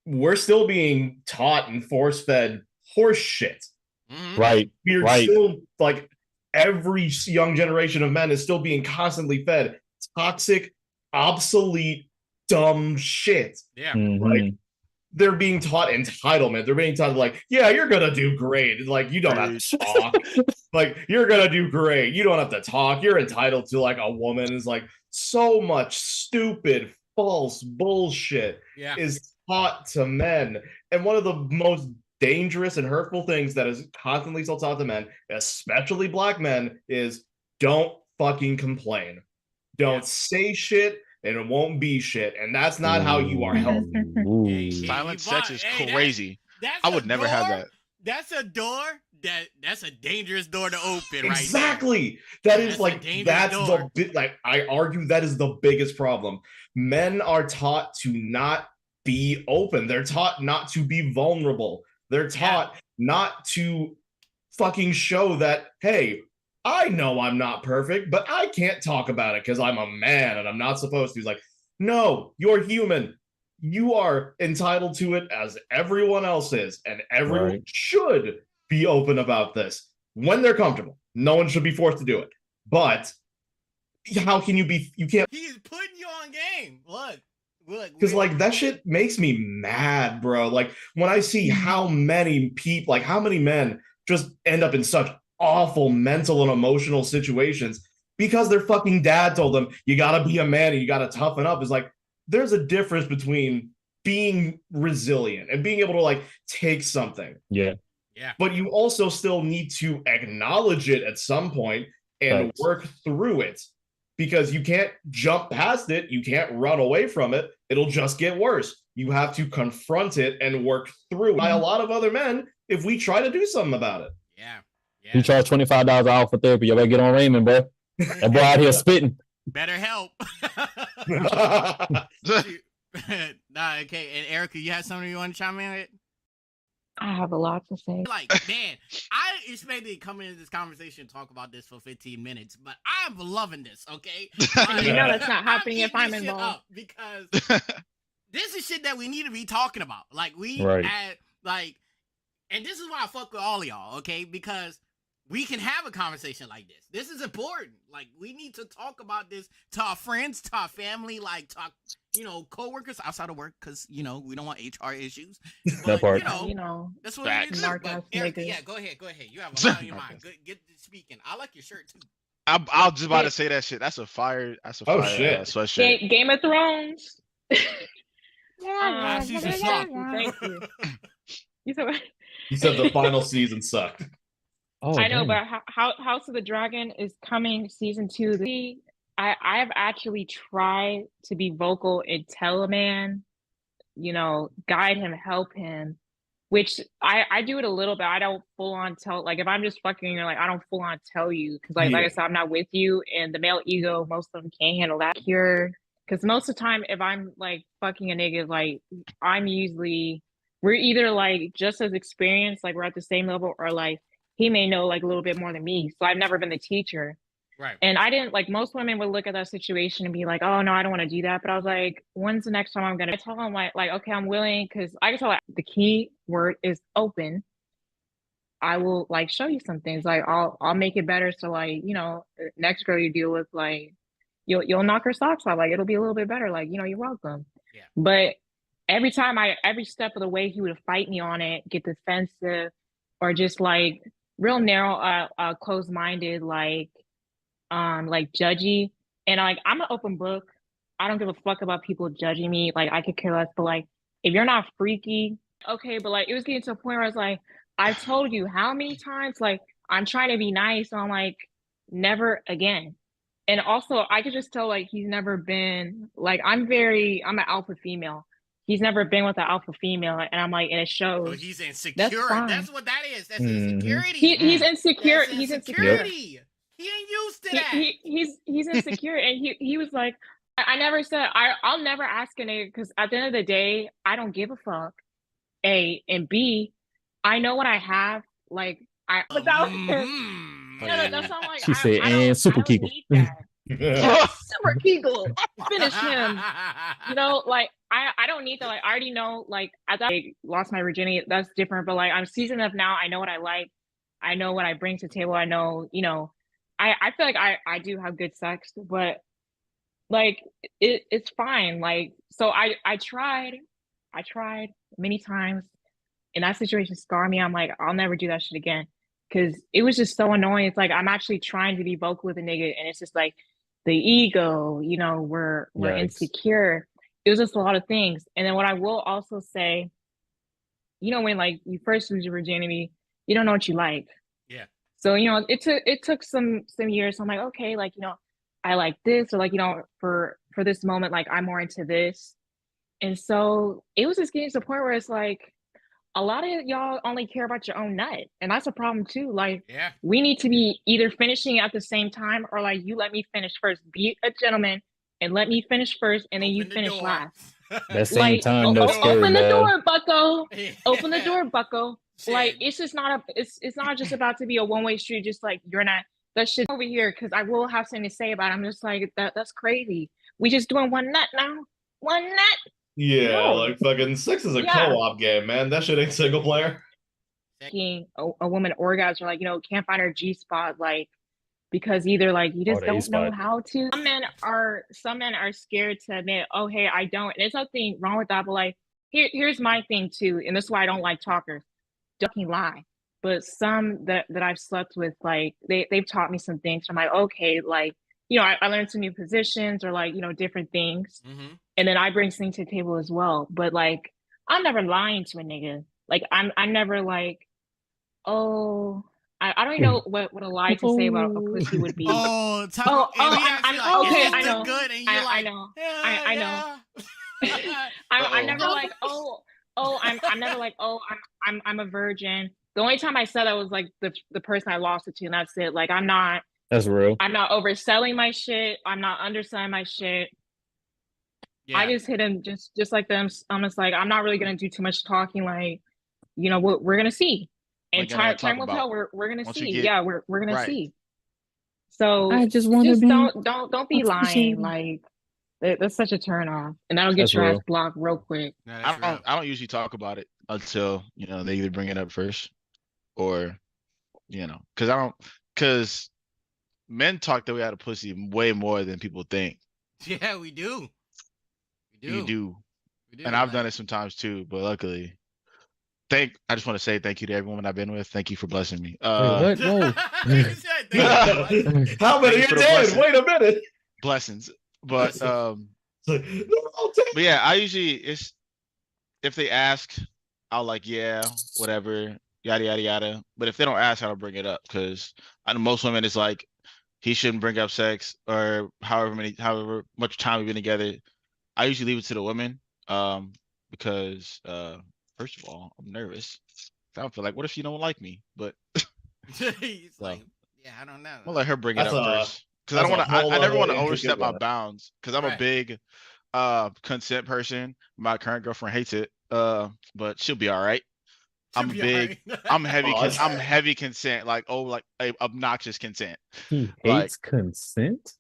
we're still being taught and force fed horse shit. Mhm. Right. We're Right. still like every young generation of men is still being constantly fed toxic, obsolete, dumb shit. Yeah. Mhm. Like, they're being taught entitlement. They're being taught like, yeah, you're gonna do great. Like, you don't have to talk. Like, you're gonna do great. You don't have to talk. You're entitled to like a woman. Is like so much stupid, false bullshit Yeah. is taught to men. And one of the most dangerous and hurtful things that is constantly still taught to men, especially black men, is don't fucking complain. Don't say shit and it won't be shit. And that's not how you are healthy. Ooh. Hey, Silent sex is Hey, crazy. That's I a would never have door- that. That's a door that's a dangerous door to open, right? Exactly. That is That's a like dangerous that's door. the bit. Like I argue that is the biggest problem. Men are taught to not be open. They're taught not to be vulnerable. They're taught not to fucking show that, hey, I know I'm not perfect, but I can't talk about it because I'm a man and I'm not supposed to. It's like, no, you're human. You are entitled to it as everyone else is, and everyone Right. should be open about this when they're comfortable. No one should be forced to do it. But how can you be? You can't, He's putting you on game. Look. because like that shit makes me mad, bro. Like when I see how many people, like how many men just end up in such awful mental and emotional situations because their fucking dad told them you gotta be a man and you gotta toughen up. Is like there's a difference between being resilient and being able to like take something, Yeah. but you also still need to acknowledge it at some point and Thanks. work through it, because you can't jump past it. You can't run away from it. It'll just get worse. You have to confront it and work through it. By a lot of other men, if we try to do something about it. Yeah. He charged $25 an hour for therapy. You better get on Raymond, bro. That boy out here spitting. Better help. Nah, okay. And Erica, you had something you want to chime in with? I have a lot to say. Like, man, I expected to come into this conversation and talk about this for 15 minutes, but I'm loving this, okay? You know that's not happening if I'm eating this shit involved. up because this is shit that we need to be talking about. Like, and this is why I fuck with all of y'all, okay? Because we can have a conversation like this. This is important. Like, we need to talk about this to our friends, to our family, like, to our, coworkers outside of work, because, we don't want HR issues. But, That part. That's what it is. But, Erica, yeah, go ahead. You have a lot on your mind. Get to speaking. I like your shirt, too. I was just about to say that shit. That's a fire. Shit. Sweatshirt. Game of Thrones. Season sucked. Thank you. You said what? He said the final season sucked. Oh, I know, dang. but House of the Dragon is coming season 2. I have actually tried to be vocal and tell a man, guide him, help him, which I do it a little bit. I don't full on tell, like if I'm just fucking, you're like, I don't full on tell you because like I said, I'm not with you, and the male ego, most of them can't handle that here. Because most of the time, if I'm like fucking a nigga, like we're either like just as experienced, like we're at the same level, or like he may know like a little bit more than me. So I've never been the teacher. Right. And I didn't, like, most women would look at that situation and be like, oh no, I don't want to do that. But I was like, when's the next time I'm gonna tell them like, okay, I'm willing, because I can tell like, the key word is open. I will like show you some things. Like I'll make it better. So like, next girl you deal with, like you'll knock her socks off. Like it'll be a little bit better. Like, you're welcome. Yeah. But every step of the way he would fight me on it, get defensive, or just like real narrow, closed-minded, like judgy. And like I'm an open book. I don't give a fuck about people judging me. Like I could care less. But like if you're not freaky, okay. But like it was getting to a point where I was like, I've told you how many times, like I'm trying to be nice. So I'm like, never again. And also I could just tell like he's never been like I'm an alpha female. He's never been with an alpha female, and I'm like, and it shows. Oh, he's insecure. That's what that is. That's insecurity. He's insecure. That's he's insecurity. insecure. He ain't used to that. He's insecure, and he was like, I never said I'll never ask a nigga, because at the end of the day, I don't give a fuck. A and B, I know what I have. Like without that's not like she said, and super kegel. Super kegel. Finish him. Like I don't need that. Like I already know. Like I lost my virginity. That's different. But like I'm seasoned enough now. I know what I like. I know what I bring to the table. I know. I feel like I do have good sex, but like it's fine. Like so I tried many times, and that situation scarred me. I'm like, I'll never do that shit again, because it was just so annoying. It's like I'm actually trying to be vocal with a nigga, and it's just like the ego, we're insecure. It was just a lot of things. And then what I will also say, when like you first lose your virginity, you don't know what you like. Yeah. So it took some years. So I'm like, okay, like I like this, or like for this moment, like I'm more into this. And so it was just getting to the point where it's like a lot of y'all only care about your own nut, and that's a problem too. Like, yeah, we need to be either finishing at the same time, or like you let me finish first. Be a gentleman and let me finish first, and then you finish last. That same time, no scary, open the man. door, Bucko. Open the door, Bucko. Like it's just not it's not just about to be a one-way street. Just like you're not that shit over here, because I will have something to say about it. I'm just like that's crazy. We just doing one nut now. One nut. Yeah, like fucking sex is a co-op game, man. That shit ain't single player. A woman orgasm, or like can't find her G-spot, like because either like you just don't know how to. Some men are scared to admit, oh hey, I don't. And there's nothing wrong with that, but like here's my thing too, and this is why I don't like talkers. Don't lie. But some that I've slept with, like they've taught me some things. I'm like, okay, like I learned some new positions, or like different things. Mm-hmm. And then I bring things to the table as well. But like, I'm never lying to a nigga. Like I'm never like, oh, I don't even know what a lie to say about a pussy would be. Okay, I know. Good, and you're I know. I know. I'm never like, I'm never like, I'm a virgin. The only time I said that was like the person I lost it to, and that's it. Like that's real. I'm not overselling my shit. I'm not underselling my shit. Yeah. I just hit him just like them. I'm just like, I'm not really gonna do too much talking. Like, you know, we're gonna see, and Like, gonna time talk will tell. about We're gonna once see. we get Yeah, we're gonna right. see. So I just want to just be don't be lying. appreciated. Like that's such a turn off, and that'll get That's your ass real. blocked real quick. No, that's real. I don't usually talk about it until, you know, they either bring it up first or, you know, because men talk their way out of pussy way more than people think. Yeah, we do. You do. We do. And I've like, done it sometimes too, but luckily, I just want to say thank you to every woman I've been with. Thank you for blessing me. Wait, what? Whoa. He said, "Thank you." Like, How many you you for the did? blessing. Wait a minute. Blessings. But It's like, no, I'll take but yeah, I usually if they ask, I'll like, yeah, whatever, yada yada yada. But if they don't ask, I don't bring it up because I know most women is like, he shouldn't bring up sex or however much time we've been together. I usually leave it to the women, because first of all, I'm nervous. I don't feel like, what if she don't like me? But he's So, like, yeah, I don't know. I'm gonna let her bring it That's up a- first because I don't that's want a to. whole I never other want to intricate overstep my one. bounds because I'm a Right. big consent person. My current girlfriend hates it, but she'll be all right. I'm Should be big. alright. I'm heavy. Oh, it's- I'm heavy consent. Like, oh, like obnoxious consent. He Like- hates consent.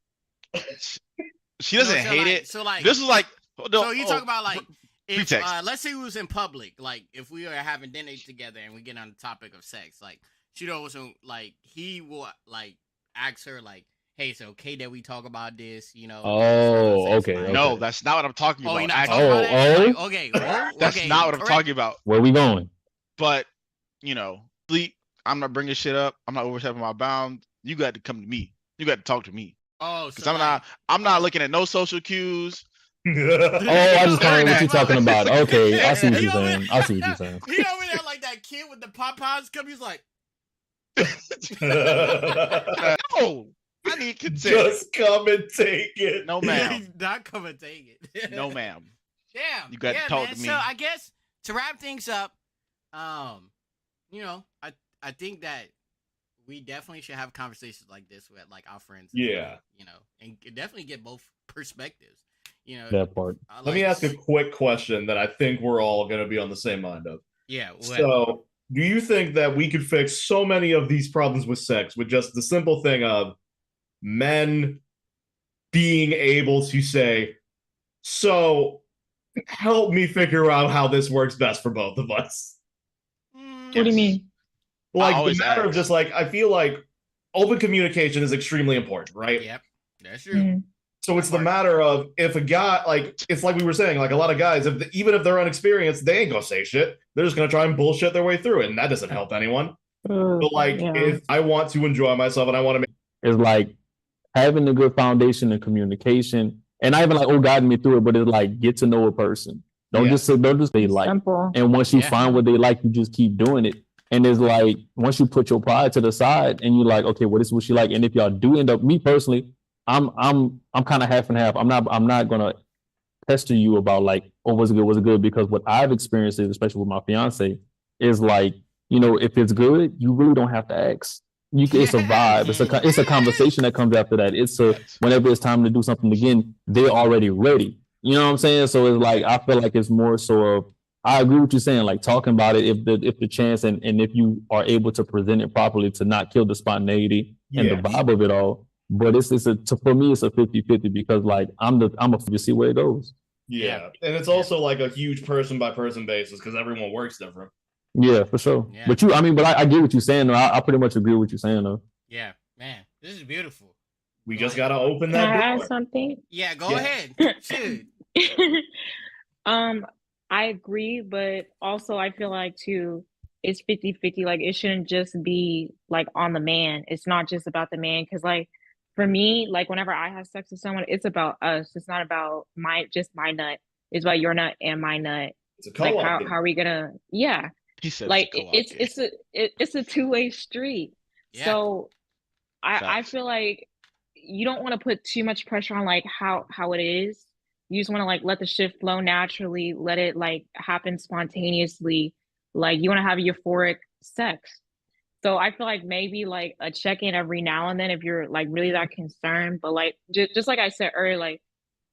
She doesn't No, so hate like- it. So like, This is like, no, so you talk about like, if pretext. let's say we was in public, like if we were having dinner together and we get on the topic of sex, like she'd also like he will like ask her like, hey, it's okay that we talk about this, you know? Oh, sex okay, life. okay. No, that's not what I'm talking about. Oh, you're not Actually. talking about it? Oh, Like, okay, well, That's okay, not what I'm correct. talking about. Where we going? But you know, I'm not bringing shit up. I'm not overstepping my bound. You got to come to me. You got to talk to me Oh, because so I'm not looking at no social cues. Oh, I just kind of what you're talking about. Okay, I see what He you're over saying. I see what you're saying. He over there like that kid with the Popeyes cup. He's like, No, I need consent. Just come and take it. No, ma'am. he's not coming to take it. No, ma'am. Damn. You got to yeah, talk man. to me. So I guess to wrap things up, you know, I think that we definitely should have conversations like this with like our friends. as Yeah. well, you know, and definitely get both perspectives. You know, That part. Let me ask a quick question that I think we're all going to be on the same mind of. Yeah. What? So, do you think that we could fix so many of these problems with sex with just the simple thing of men being able to say, so help me figure out how this works best for both of us? What do you Yes. mean? Like, the always matter of ask. just like, I feel like open communication is extremely important, right? Yep. That's true. Mm. So it's the Part. matter of if a guy, like, it's like we were saying, like a lot of guys, even if they're unexperienced, they ain't gonna say shit. They're just gonna try and bullshit their way through it, and that doesn't help anyone. But like, Yeah. if I want to enjoy myself and I want to make, It's like having a good foundation in communication, and not even like, oh, guide me through it, but it's like get to know a person. Don't Yeah. just say like, Simple. and once you Yeah. find what they like, you just keep doing it. And it's like once you put your pride to the side and you're like, okay, well, this is what she like. And if y'all do end up, me personally, I'm kind of half and half. I'm not gonna pester you about like, oh, was it good? Because what I've experienced is, especially with my fiance, is like, you know, if it's good, you really don't have to ask. It's a vibe. It's a conversation that comes after that. It's a Facts. whenever it's time to do something again, they're already ready. You know what I'm saying? So it's like I feel like it's more so of I agree with you saying, like talking about it if the chance and if you are able to present it properly to not kill the spontaneity and the Yes. vibe of it all. But for me it's a 50-50 because like I'm a see where it goes. yeah. And it's also like a huge person by person basis because everyone works different. Yeah, for sure. Yeah. But I get what you're saying though. I pretty much agree with what you're saying though. Yeah, man, this is beautiful. We Go just ahead. gotta open Can I that add door. something? Yeah, go Yeah. ahead. Shoot. I agree, but also I feel like too, it's 50-50. Like it shouldn't just be like on the man. It's not just about the man. Cause like for me, like whenever I have sex with someone, it's about us. It's not about my nut. It's about your nut and my nut. It's a co-op. Like how game. are we gonna He said like it's a co-op game. it's a two-way street. Yeah. So I Facts. feel like you don't want to put too much pressure on like how it is. You just want to like let the shit flow naturally, let it like happen spontaneously. Like you want to have euphoric sex. So I feel like maybe like a check-in every now and then if you're like really that concerned. But like just like I said earlier, like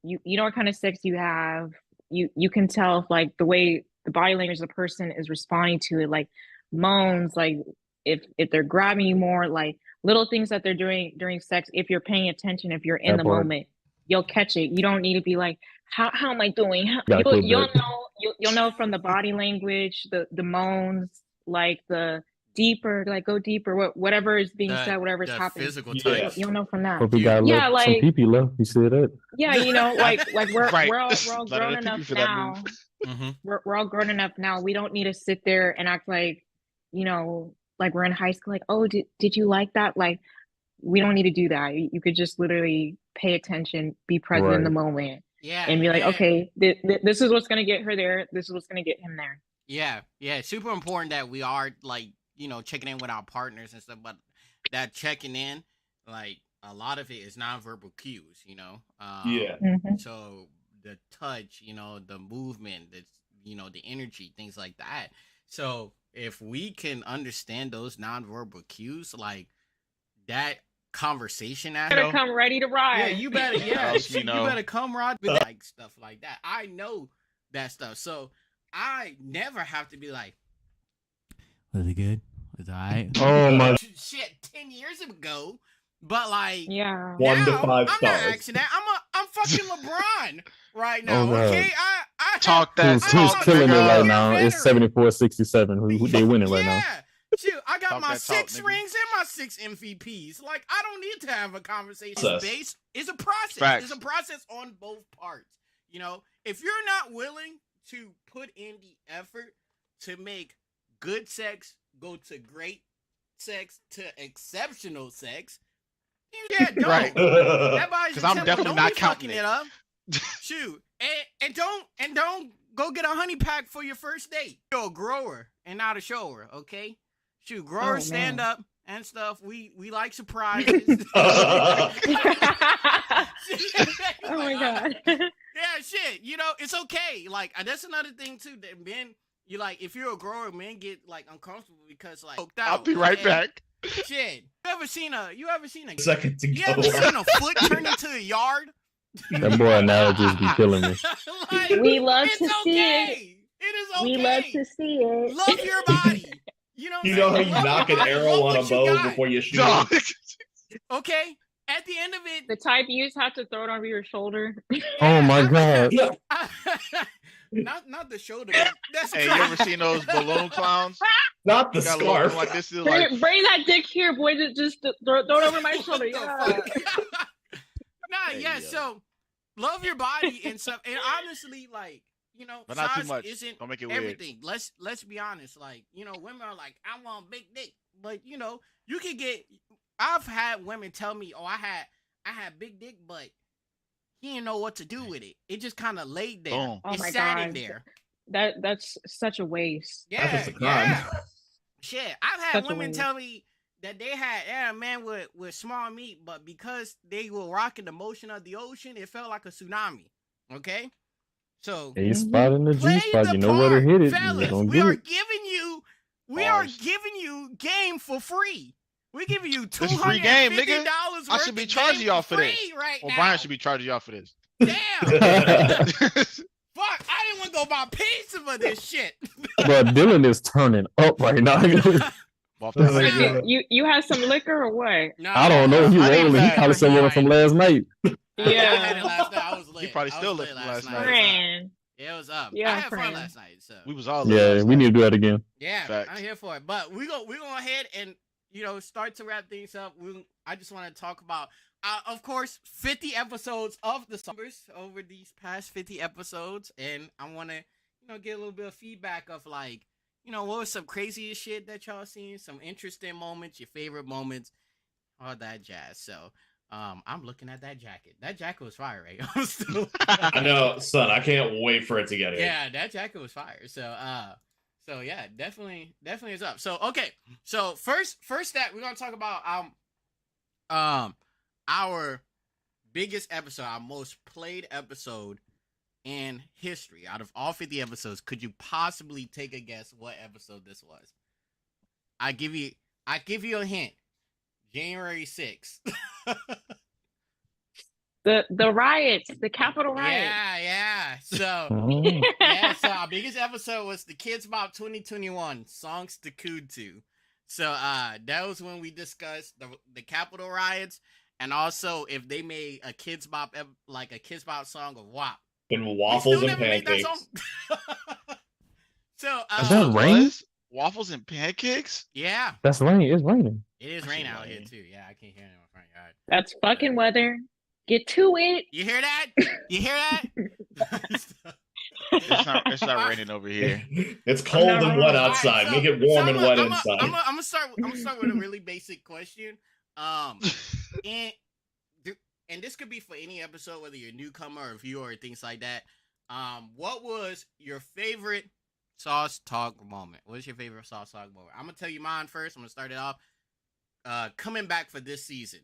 you know what kind of sex you have. You can tell if like the way the body language the person is responding to it, like moans, like if they're grabbing you more, like little things that they're doing during sex. If you're paying attention, if you're in That the part. moment, you'll catch it. You don't need to be like, how am I doing? Gotta clip You'll that. know you'll know from the body language, the moans, like the deeper, like go deeper, whatever is being said, whatever's the happening. physical Yeah. touch. You'll know from that. Hope he got Yeah, left. Some like pee left. You said that. yeah, you know, like we're Right. we're all Let grown other people enough for that now. move. Mm-hmm. We're all grown enough now. We don't need to sit there and act like, you know, like we're in high school, like, oh, did you like that? Like, we don't need to do that. You could just literally pay attention, be present in the Right. moment, Yeah. and be like, okay, this is what's gonna get her there. This is what's gonna get him there. Yeah. It's super important that we are like, you know, checking in with our partners and stuff, but that checking in, like a lot of it is nonverbal cues, you know. Yeah. Mhm. So the touch, you know, the movement, the you know, the energy, things like that. So if we can understand those nonverbal cues, like that conversation Better after, come ready to ride. yeah, you better, yeah, Trust me, you no. better come right with like stuff like that. I know that stuff, so I never have to be like, was it good? Was it alright? Oh my. Shit, 10 years ago, but like, Yeah. 1 to now, 5 I'm stars. not asking that. I'm fucking LeBron right now. Oh, God. Okay, I Talk that He's talk, killing it nigga. right now. It's 74-67. Who they winning right now? Yeah. Shoot, I got Talk my that talk, 6 nigga. rings and my 6 MVPs. Like, I don't need to have a conversation. Process. Base is a process. Facts. It's a process on both parts. You know, if you're not willing to put in the effort to make good sex go to great sex to exceptional sex, yeah, don't. Right. That body's 'Cause I'm temple. definitely Don't not be counting fucking it. up. Shoot, and don't go get a honey pack for your first date. You're a grower and not a shower, okay? Shoot, growers stand man. up and stuff. We like surprises. Oh Oh my god. Yeah, shit. You know, it's okay. Like that's another thing too. That men, you like, if you're a grower, men get like uncomfortable because like I'll be right back. Shit. You ever seen a Second to you go. ever seen a foot turn into a yard? That boy analogies be killing me. Like, We love it's to see it. okay. It is okay. We love to see it. Love your body. You know what You I'm know how saying? you Love knock your an body. arrow Love on a what you bow got. before you shoot Dog. it? Okay. At the end of it, The type you just have to throw it over your shoulder. Oh my god. Yeah. not the shoulder. Man. That's Hey, you ever seen those balloon clowns? Not the Got a little thing scarf. like this is like Bring that dick here, boy. Just throw it over my shoulder. What the Yeah. fuck? Nah, Hey, yeah. yo. So love your body and stuff. And honestly, like, you know, but not too size much. isn't Don't make it weird. everything. Let's be honest. Like, you know, women are like, I want big dick, but you know, you can get. I've had women tell me, oh, I had big dick, but he didn't know what to do with it. It just kind of laid there. Boom. Oh It my sat in God. there. That's such a waste. Yeah, That's just a crime. yeah. Shit, I've had Such a women waste. tell me that they had a man with small meat, but because they were rocking the motion of the ocean, it felt like a tsunami. Okay, so A spot in the play G spot. the You know where to part, hit it. fellas. You gonna We get are it. giving you game for free. We're giving you This is free game, $250 nigga. worth I should of be charging game y'all for free this. right Well, now. Brian should be charging y'all for this. Damn. Fuck, I didn't want to go buy pizza for this shit. But Dylan is turning up right now. Off Oh that my liquor. God. You had some liquor or what? Nah, I don't know. He I ain't rolling. He mad. probably still rolling from last night. I had it last night. I was lit. He probably I still was lit lit last night. night. Friend. Yeah, it was up. Yeah, I had fun friend. last night. So We was all Yeah, last we night. need to do that again. yeah, Facts. I'm here for it. But we go ahead and start to wrap things up. I just want to talk about, of course, 50 episodes of the Summers over these past 50 episodes, and I want to get a little bit of feedback of like, what was some craziest shit that y'all seen, some interesting moments, your favorite moments, all that jazz. So. I'm looking at that jacket. That jacket was fire, right? I'm still... I know, son. I can't wait for it to get here. Yeah, that jacket was fire. So yeah, definitely is up. So okay, so first that we're gonna talk about our biggest episode, our most played episode in history. Out of all 50 episodes, could you possibly take a guess what episode this was? I give you a hint. January 6th. The riots, the Capitol riots. Yeah. So Oh. yeah, So our biggest episode was the Kids Bop 2021 songs to coo to. So that was when we discussed the Capitol riots, and also if they made a Kids Bop like a Kids Bop song of WAP. And waffles and pancakes. So Is that rain? Waffles and pancakes? Yeah, That's rain. It's raining. it is rain out here raining. too. Yeah, I can't hear it in my front yard. That's fucking weather. Get to it. You hear that? You hear that? It's not raining over here. It's cold No, and no, wet no. outside. Alright, Make it warm and wet I'm inside. gonna start with a really basic question. And this could be for any episode, whether you're a newcomer or viewer or things like that. What was your favorite Sauce Talk moment? What is your favorite Sauce Talk moment? I'm gonna tell you mine first. I'm gonna start it off. Coming back for this season,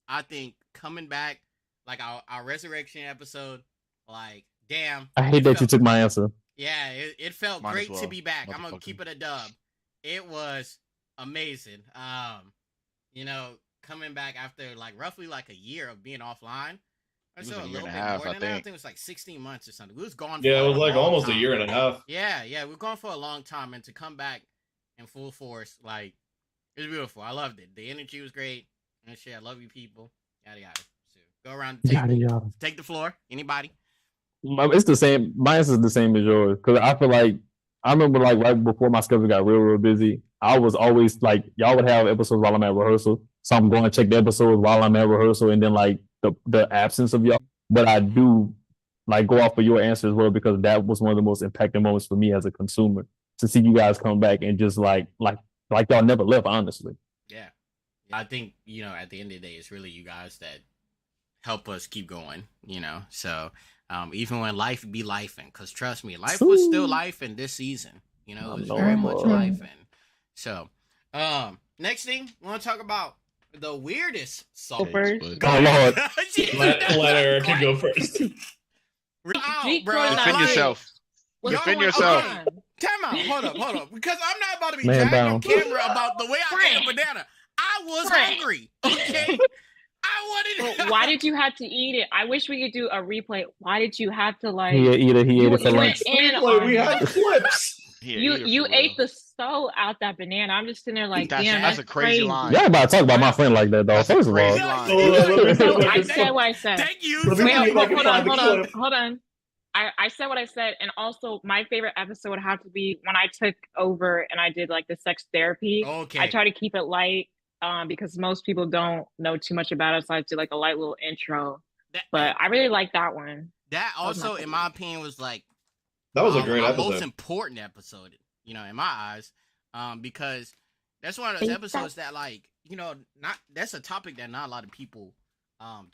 I think coming back, like our resurrection episode, like damn. I hate that you took my answer. Yeah, it felt Might as great to well, be back. I'm gonna motherfucker. keep it a dub. It was amazing. You know, coming back after like roughly like a year of being offline. Or It was so a a year little and bit a half, more I than that. I think. think it was like 16 months or something. We was gone. Yeah, for it was like long almost a time. year and a half. Yeah, we've gone for a long time, and to come back in full force, like it was beautiful. I loved it. The energy was great and shit. I love you people. Yada yada. So go around the table. Yada yada. Take the floor. Anybody? It's the same. My answer is the same as yours because I feel like I remember like right before my schedule got real busy. I was always like y'all would have episodes while I'm at rehearsal, so I'm going to check the episodes while I'm at rehearsal, and then like the absence of y'all. But I do like go off of your answer as well because that was one of the most impacting moments for me as a consumer to see you guys come back and just like y'all never left. Honestly, Yeah. I think, you know, at the end of the day, it's really you guys that help us keep going, you know? So, even when life be lifing, because trust me, life was still life in this season, you know, it was very much life. And so, next thing, we want to talk about the weirdest song. First. oh Lord, Let Erica go first. G bro. Cornell. Defend Like, yourself. what's Defend going yourself. on? Time out. Hold up. Because I'm not about to be Man dragging on down. camera about the way I ate a Frank. banana. I was Frank. hungry, okay? I wanted Well, why did you have to eat it? I wish we could do a replay. Why did you have to like? he ate it you for went lunch. in Replay, we on had it. clips. Here, You for ate real. the soul out that banana. I'm just sitting there like, That's- damn, that's that's a crazy line. Y'all about to talk about my friend like that, though. That's a First of all, crazy No, line. So I Let said what I said. Thank you. Let me Wait, see if I can hold find the clip. on. I said what I said, and also my favorite episode would have to be when I took over and I did like the sex therapy. Okay. I try to keep it light, because most people don't know too much about it, so I do like a light little intro. That, But I really like that one. that was my also, in favorite. my opinion, was like That was a great our most episode. important episode, you know, in my eyes, because that's one of those Think episodes that, like, you know, that's a topic that not a lot of people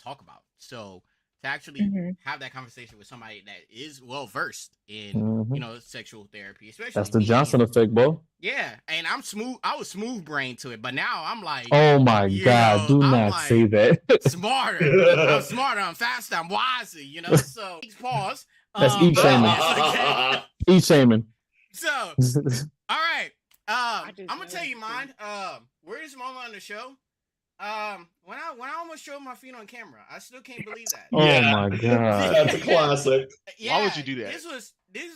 talk about. So to actually Mhm. have that conversation with somebody that is well versed in, Mhm. you know, sexual therapy, especially That's the me. Johnson effect, bro. Yeah, and I'm smooth. I was smooth brain to it, but now I'm like Oh my You God, know, do I'm not like- say that. smarter. I'm smarter. I'm faster. I'm wiser. You know. So pause. That's eat shaming. Okay. Eat shaming. So all right. I I'm just gonna tell noticed you mine. Weirdest moment on the show. When I almost showed my feet on camera, I still can't believe that. Oh Yeah. my God. That's a classic. Why would you do that? This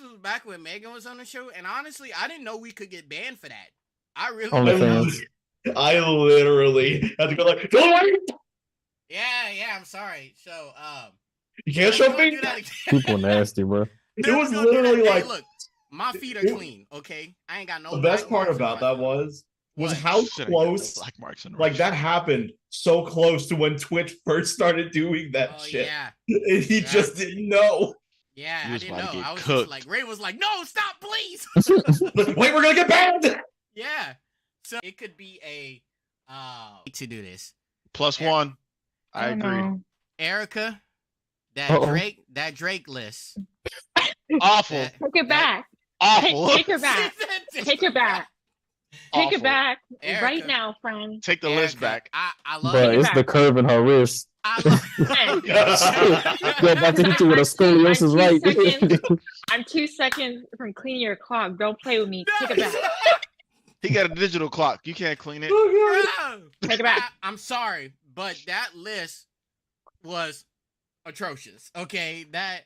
was back when Megan was on the show, and honestly, I didn't know we could get banned for that. I really. OnlyFans. I literally had to go like, don't worry. Yeah. I'm sorry. So You can't we're show gonna me. do that again. People nasty, bro. It We're was gonna do that literally again. like look, my feet are it- clean. Okay, I ain't got no. the best black part marks about on that my- was What? how Shit, I got close black marks on the like wrist. that happened so close to when Twitch first started doing that Oh shit. yeah, And he Yeah. just didn't know. yeah. You I was didn't about know. to get I was just cooked. like, Ray was like, "No, stop, please." Wait, we're gonna get banned. Yeah. So it could be a to do this. Plus Yeah. one. I don't agree. know. Erica, that Uh-oh. Drake list. Awful. That- Take it back. Awful. Take her back. Take it back. Take Awful. it back Erica. right now, friend. Take the list Erica, back. I love But you. it's the curve in her wrist. I love You're about to hit you with a scoliosis right. I'm 2 seconds from cleaning your clock. Don't play with me. Take it back. He got a digital clock. You can't clean it. Bro, Take it back. I'm sorry, but that list was atrocious. Okay, that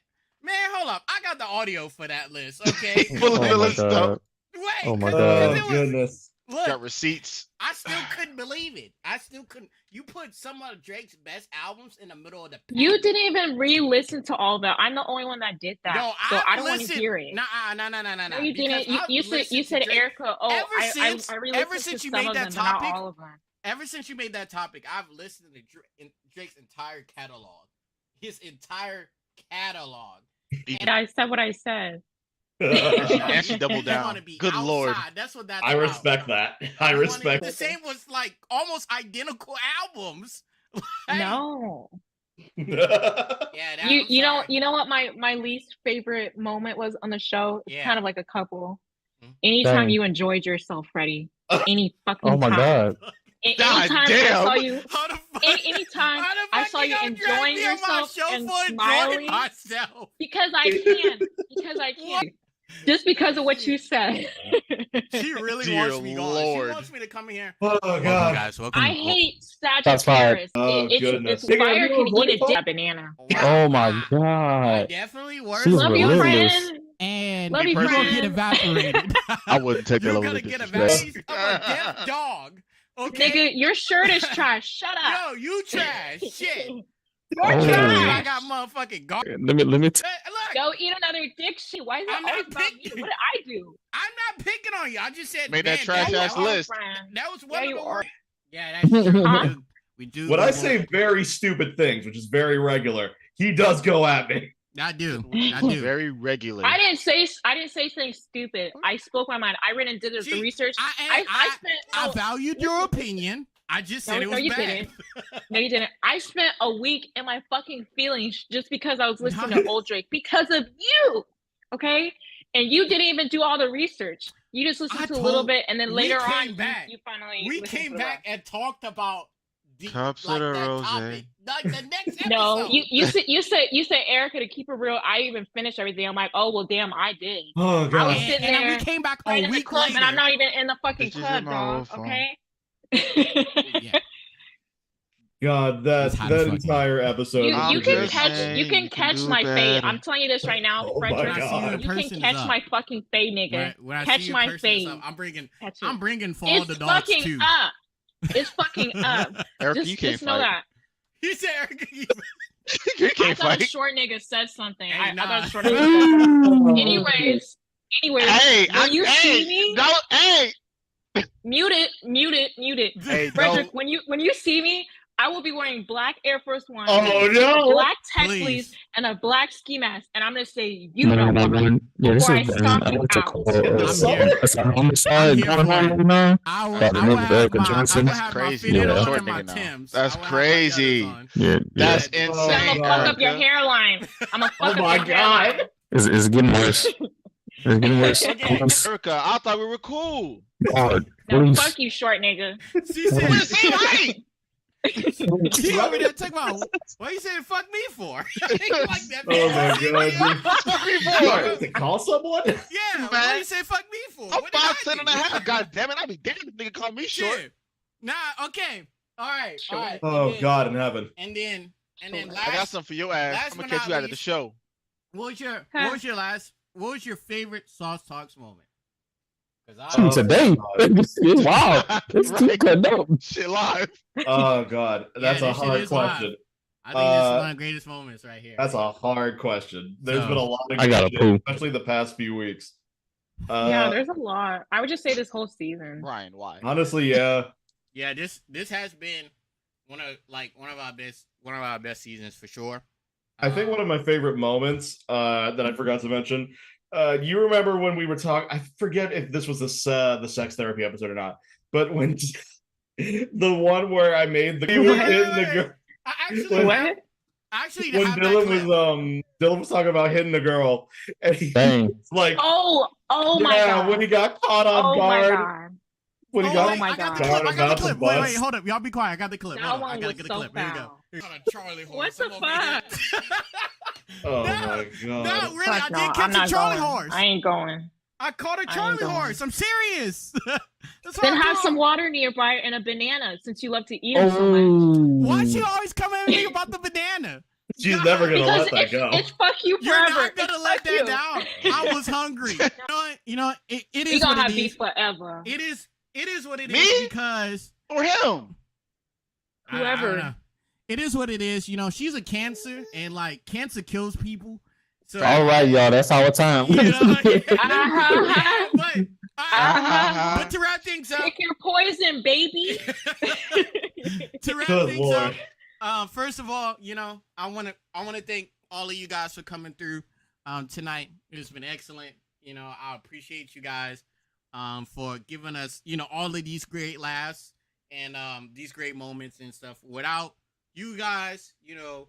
Man, hold up. I got the audio for that list, okay? Full of Oh my villain stuff. god. Wait, Oh my 'cause God. it was- Goodness. Look, Got receipts. I still couldn't believe it. I still couldn't. You put some of Drake's best albums in the middle of the pack. You didn't even re-listen to all that. I'm the only one that did that. No, so I've I don't want to listened. hear it. No, You didn't. You said Erica. Oh, Ever I since re-listened to you some made of that them, but not topic, all of them. ever since you made that topic, I've listened to Drake's entire catalog. His entire catalog. And I said what I said. And she doubled You wanna down. be Good lord. outside. That's what that's I about. respect that. I You wanna- respect The same was like almost identical albums. Like, No. that. Yeah, that, You know I'm sorry. what my least favorite moment was on the show? It's Yeah. kind of like a couple. Hmm? Anytime Dang. you enjoyed yourself, Freddie. Any fucking Oh my time. god. God Anytime I damn. saw you, How the fuck? anytime How the I fuck saw you gonna drag enjoying me on my yourself show and for enjoying smiling, myself. because I can, because I can, just because of what you said. She really Dear wants me gone. Lord. She wants me to come in here. Oh Welcome, god. guys. Welcome. I hate That's fire. Sagittarius. Oh, goodness. It's fire can eat Nigga, a banana. Oh my I god. definitely worse. She's Love you, relentless. friend. And Love you, you're gonna friend. get evaporated. I wouldn't take that You're over gonna the get disrespect. evaporated. I'm a deaf dog. Okay. Nigga, your shirt is trash. Shut up. Yo, you trash. Shit. You're Oh. I trash. got motherfucking garbage. Let me Look, Go eat another dick shit. Why is it I'm always not about me? picking. What did I do? I'm not picking on you. I just said Made that man, trash Yeah, ass you are, list. friend. That was one Yeah, of you the are. worst. Yeah, that's true. Huh? We do. When I we say want- very stupid things, which is very regular, he does go at me. I do. I do. Very regular. I didn't say something stupid. I spoke my mind. I ran and did the See, research. I spent valued your opinion. I just said it was you bad. didn't. No, you didn't. I spent a week in my fucking feelings just because I was listening to old Drake because of you. Okay? And you didn't even do all the research. You just listened I to a little told- bit, and then we later came on, back. you finally We listened came to the back rest. and talked about the Cups like of the that rose. topic. Like the next episode. No, you said Erica, to keep it real. I even finished everything. I'm like, oh well, damn, I did. Oh I was god. sitting and then we there came back right a in the week club, later. and I'm not even in the fucking Bitches club, in my dog. old phone. Okay. Yeah. God, that It's hot as that fuck, entire episode. You, I'm you can just catch saying you can you can catch do my fade. better. I'm telling you this right now, Oh my Frederick. God. You person can is catch up. my fucking fade, nigga. When I Catch see you my person fade. up, I'm bringing Catch it. I'm bringing for all It's the dogs fucking too. up. It's fucking up. Erica, just you can't just know fight. that. He said, Erica, you- You I can't thought a fight. short nigga said something. Hey, I thought nah. a short nigga said something. Anyways. Anyways, Hey, when you see hey, me, no, hey, mute it. hey, Frederick, no. when you see me, I will be wearing black Air Force One, Oh no. black tech Please. fleece, and a black ski mask, and I'm gonna say you No, don't no, fuck no, me no. Yeah, this before I is stomp I you want to out. call In the I'm summer? here. that's a I'm homicide here going for on it. right now. I will, By the I name will of have Erica my, Johnson. I will That's have my crazy. fitted Yeah. on Short and my nigga now. Timbs. That's I will have my crazy. gutters on. Yeah, yeah. That's Oh, insane. I'm gonna God. fuck up your hairline. I'm gonna fuck Oh up my your god. hairline. It's getting worse. It's getting worse. Okay. Please, Erica, I thought we were cool. God, No, please. fuck you, short nigga. She We're the said, same height. he over there talking about, what you saying fuck me for? Like that, Oh my man. god. Fuck me You for. have to call someone? Yeah, what Man. do you say fuck me for? I'm What did I 5'10" and a do? half. God damn it, I be damned if nigga call me short. Shit. Nah, okay. All right. All right. Oh And then- god in heaven. And then I got last, something for your ass. last I'm gonna but catch not you out at the least- show. what was your favorite Sauce Talks moment? Because Today, wow, it's too Right. cut up. Shit live. Oh god. That's Yeah, a this shit hard is live. question. I think this is Uh, one of the greatest moments right here. That's a hard question. There's So, been a lot of I gotta good shit, poo. especially the past few weeks. Yeah, there's a lot. I would just say this whole season. Ryan, why? honestly, yeah. Yeah, this has been one of our best seasons for sure. I think one of my favorite moments that I forgot to mention. You remember when we were talking? I forget if this was the sex therapy episode or not, but when the one where I made the Wait, hitting wait, the girl I actually What? actually when have that Dylan clip. was Dylan was talking about hitting the girl, and he Dang. was like, Oh my yeah, god. when he got caught off Oh my guard, god. when he Oh, got wait, my I got the God. clip. I got about the to clip. Wait, bust. hold up. Y'all be quiet. I got the clip. That Hold on. one I gotta was get the so clip. Here we go. foul. Here's on a Charlie horse. What the I'm over here. Oh No, my god. No, really, I Fuck did no, I'm catch a not Charlie going. horse. I ain't going. I caught a ain't Charlie going. horse. I'm serious. That's Then how I have do some it. water nearby and a banana since you love to eat them so much. Oh, Why she always come at me about the banana? She's never gonna Because let that go. it's fuck you You're forever. not gonna It's let fuck that you. down. I was hungry. It We is gonna what have it beef is. forever. It is what it Me? is because Or him. I Whoever. don't know. It is what it is. You know, she's a cancer, and like cancer kills people. So All right, y'all. That's our time. you know, Uh-huh. but to wrap things up, Pick your poison, baby. to wrap Good things lord. up, first of all, you know, I want to thank all of you guys for coming through tonight. It's been excellent. You know, I appreciate you guys for giving us, you know, all of these great laughs and these great moments and stuff. Without you guys, you know,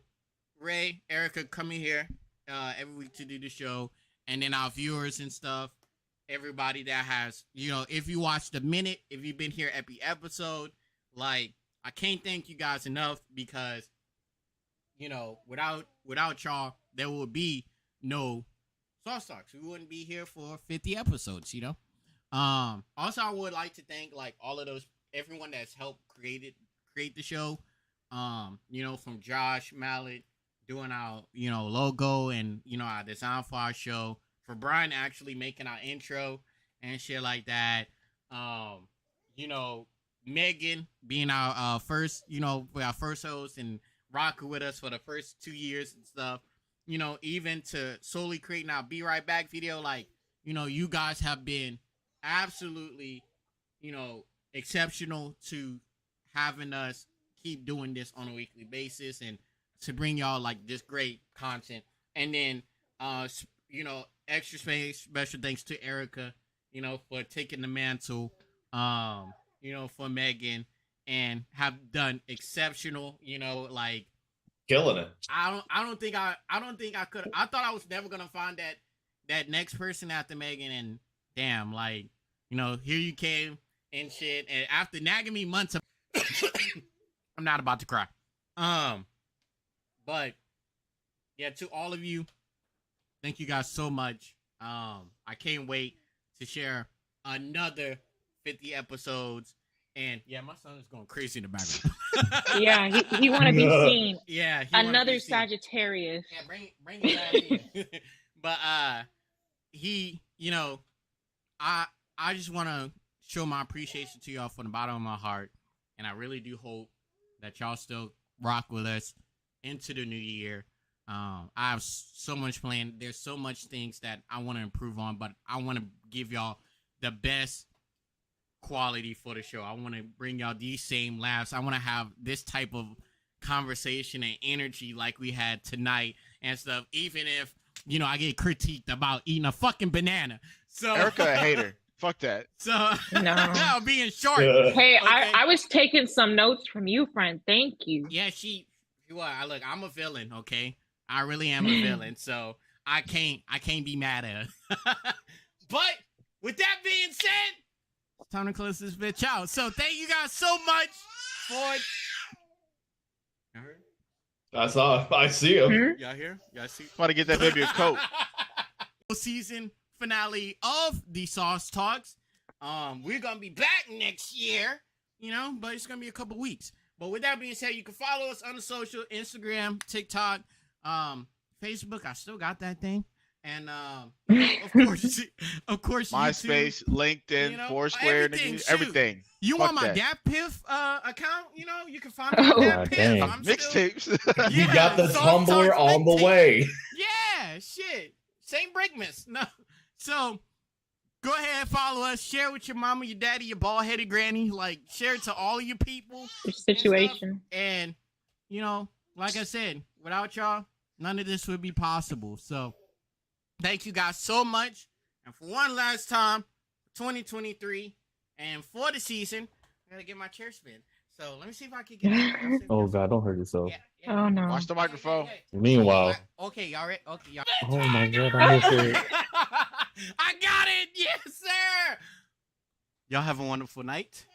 Ray, Erica coming here every week to do the show, and then our viewers and stuff, everybody that has, you know, if you watched a minute, if you've been here every episode, like, I can't thank you guys enough because, you know, without y'all, there would be no Sauce Talks. We wouldn't be here for 50 episodes, you know. Also, I would like to thank like all of everyone that's helped create the show. You know, from Josh Mallet doing our, you know, logo and, you know, our design for our show, for Brian actually making our intro and shit like that. You know, Megan being our first, you know, our first host and rocking with us for the first 2 years and stuff. You know, even to solely creating our Be Right Back video, like, you know, you guys have been absolutely, you know, exceptional to having us keep doing this on a weekly basis and to bring y'all like this great content. And then, you know, extra special thanks to Erica, you know, for taking the mantle, you know, for Megan and have done exceptional, you know, like, Killing it. I don't think I could. I thought I was never gonna find that next person after Megan, and damn, like, you know, here you came and shit, and after nagging me months of I'm not about to cry. But yeah, to all of you, thank you guys so much. I can't wait to share another 50 episodes. And yeah, my son is going crazy in the background. Yeah, he want to be seen. Yeah, he wanna Another be seen. Sagittarius. Yeah, bring it back in. But he, you know, I just want to show my appreciation to y'all from the bottom of my heart, and I really do hope that y'all still rock with us into the new year. I have so much planned. There's so much things that I want to improve on, but I want to give y'all the best quality for the show. I want to bring y'all these same laughs. I want to have this type of conversation and energy like we had tonight and stuff, even if, you know, I get critiqued about eating a fucking banana. So Erica a hater. Fuck that. So No. being short. Yeah. Hey, Okay. I was taking some notes from you, friend. Thank you. Yeah, look, I'm a villain, okay? I really am a villain, so I can't be mad at her. But with that being said, it's time to close this bitch out. So thank you guys so much for I see him. Hmm? y'all here? Y'all see? About to get that baby a coat. Season finale of the Sauce Talks. We're gonna be back next year, you know, but it's gonna be a couple weeks. But with that being said, you can follow us on the social, Instagram, TikTok, Facebook. I still got that thing, and of course, MySpace, YouTube, LinkedIn, you know, Foursquare, everything, nigga, shoot. everything. You Fuck want my that. Gap Piff account? You know, you can find me on Oh, Gap Piff. damn. I'm still, Mixtapes. You got the Sauce Tumblr Talks on the mixtape. way. Yeah, shit. Same Brickmas. No. So go ahead, follow us, share with your mama, your daddy, your bald headed granny. Like, share it to all of your people. Your situation. And, you know, like I said, without y'all, none of this would be possible. So thank you guys so much. And for one last time, 2023, and for the season, I gotta get my chair spin. So let me see if I can get it. Oh God, don't hurt yourself. Oh no. Watch the microphone. Meanwhile, Okay, y'all ready? Okay, y'all. oh my God, I missed it. I got it. Yes, sir. Y'all have a wonderful night.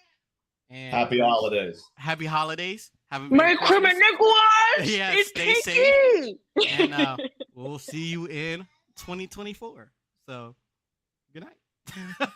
And Happy holidays. Happy holidays. Have a Merry Christmas, Nicholas! Yeah, It's stay Kiki! And we'll see you in 2024. So, good night.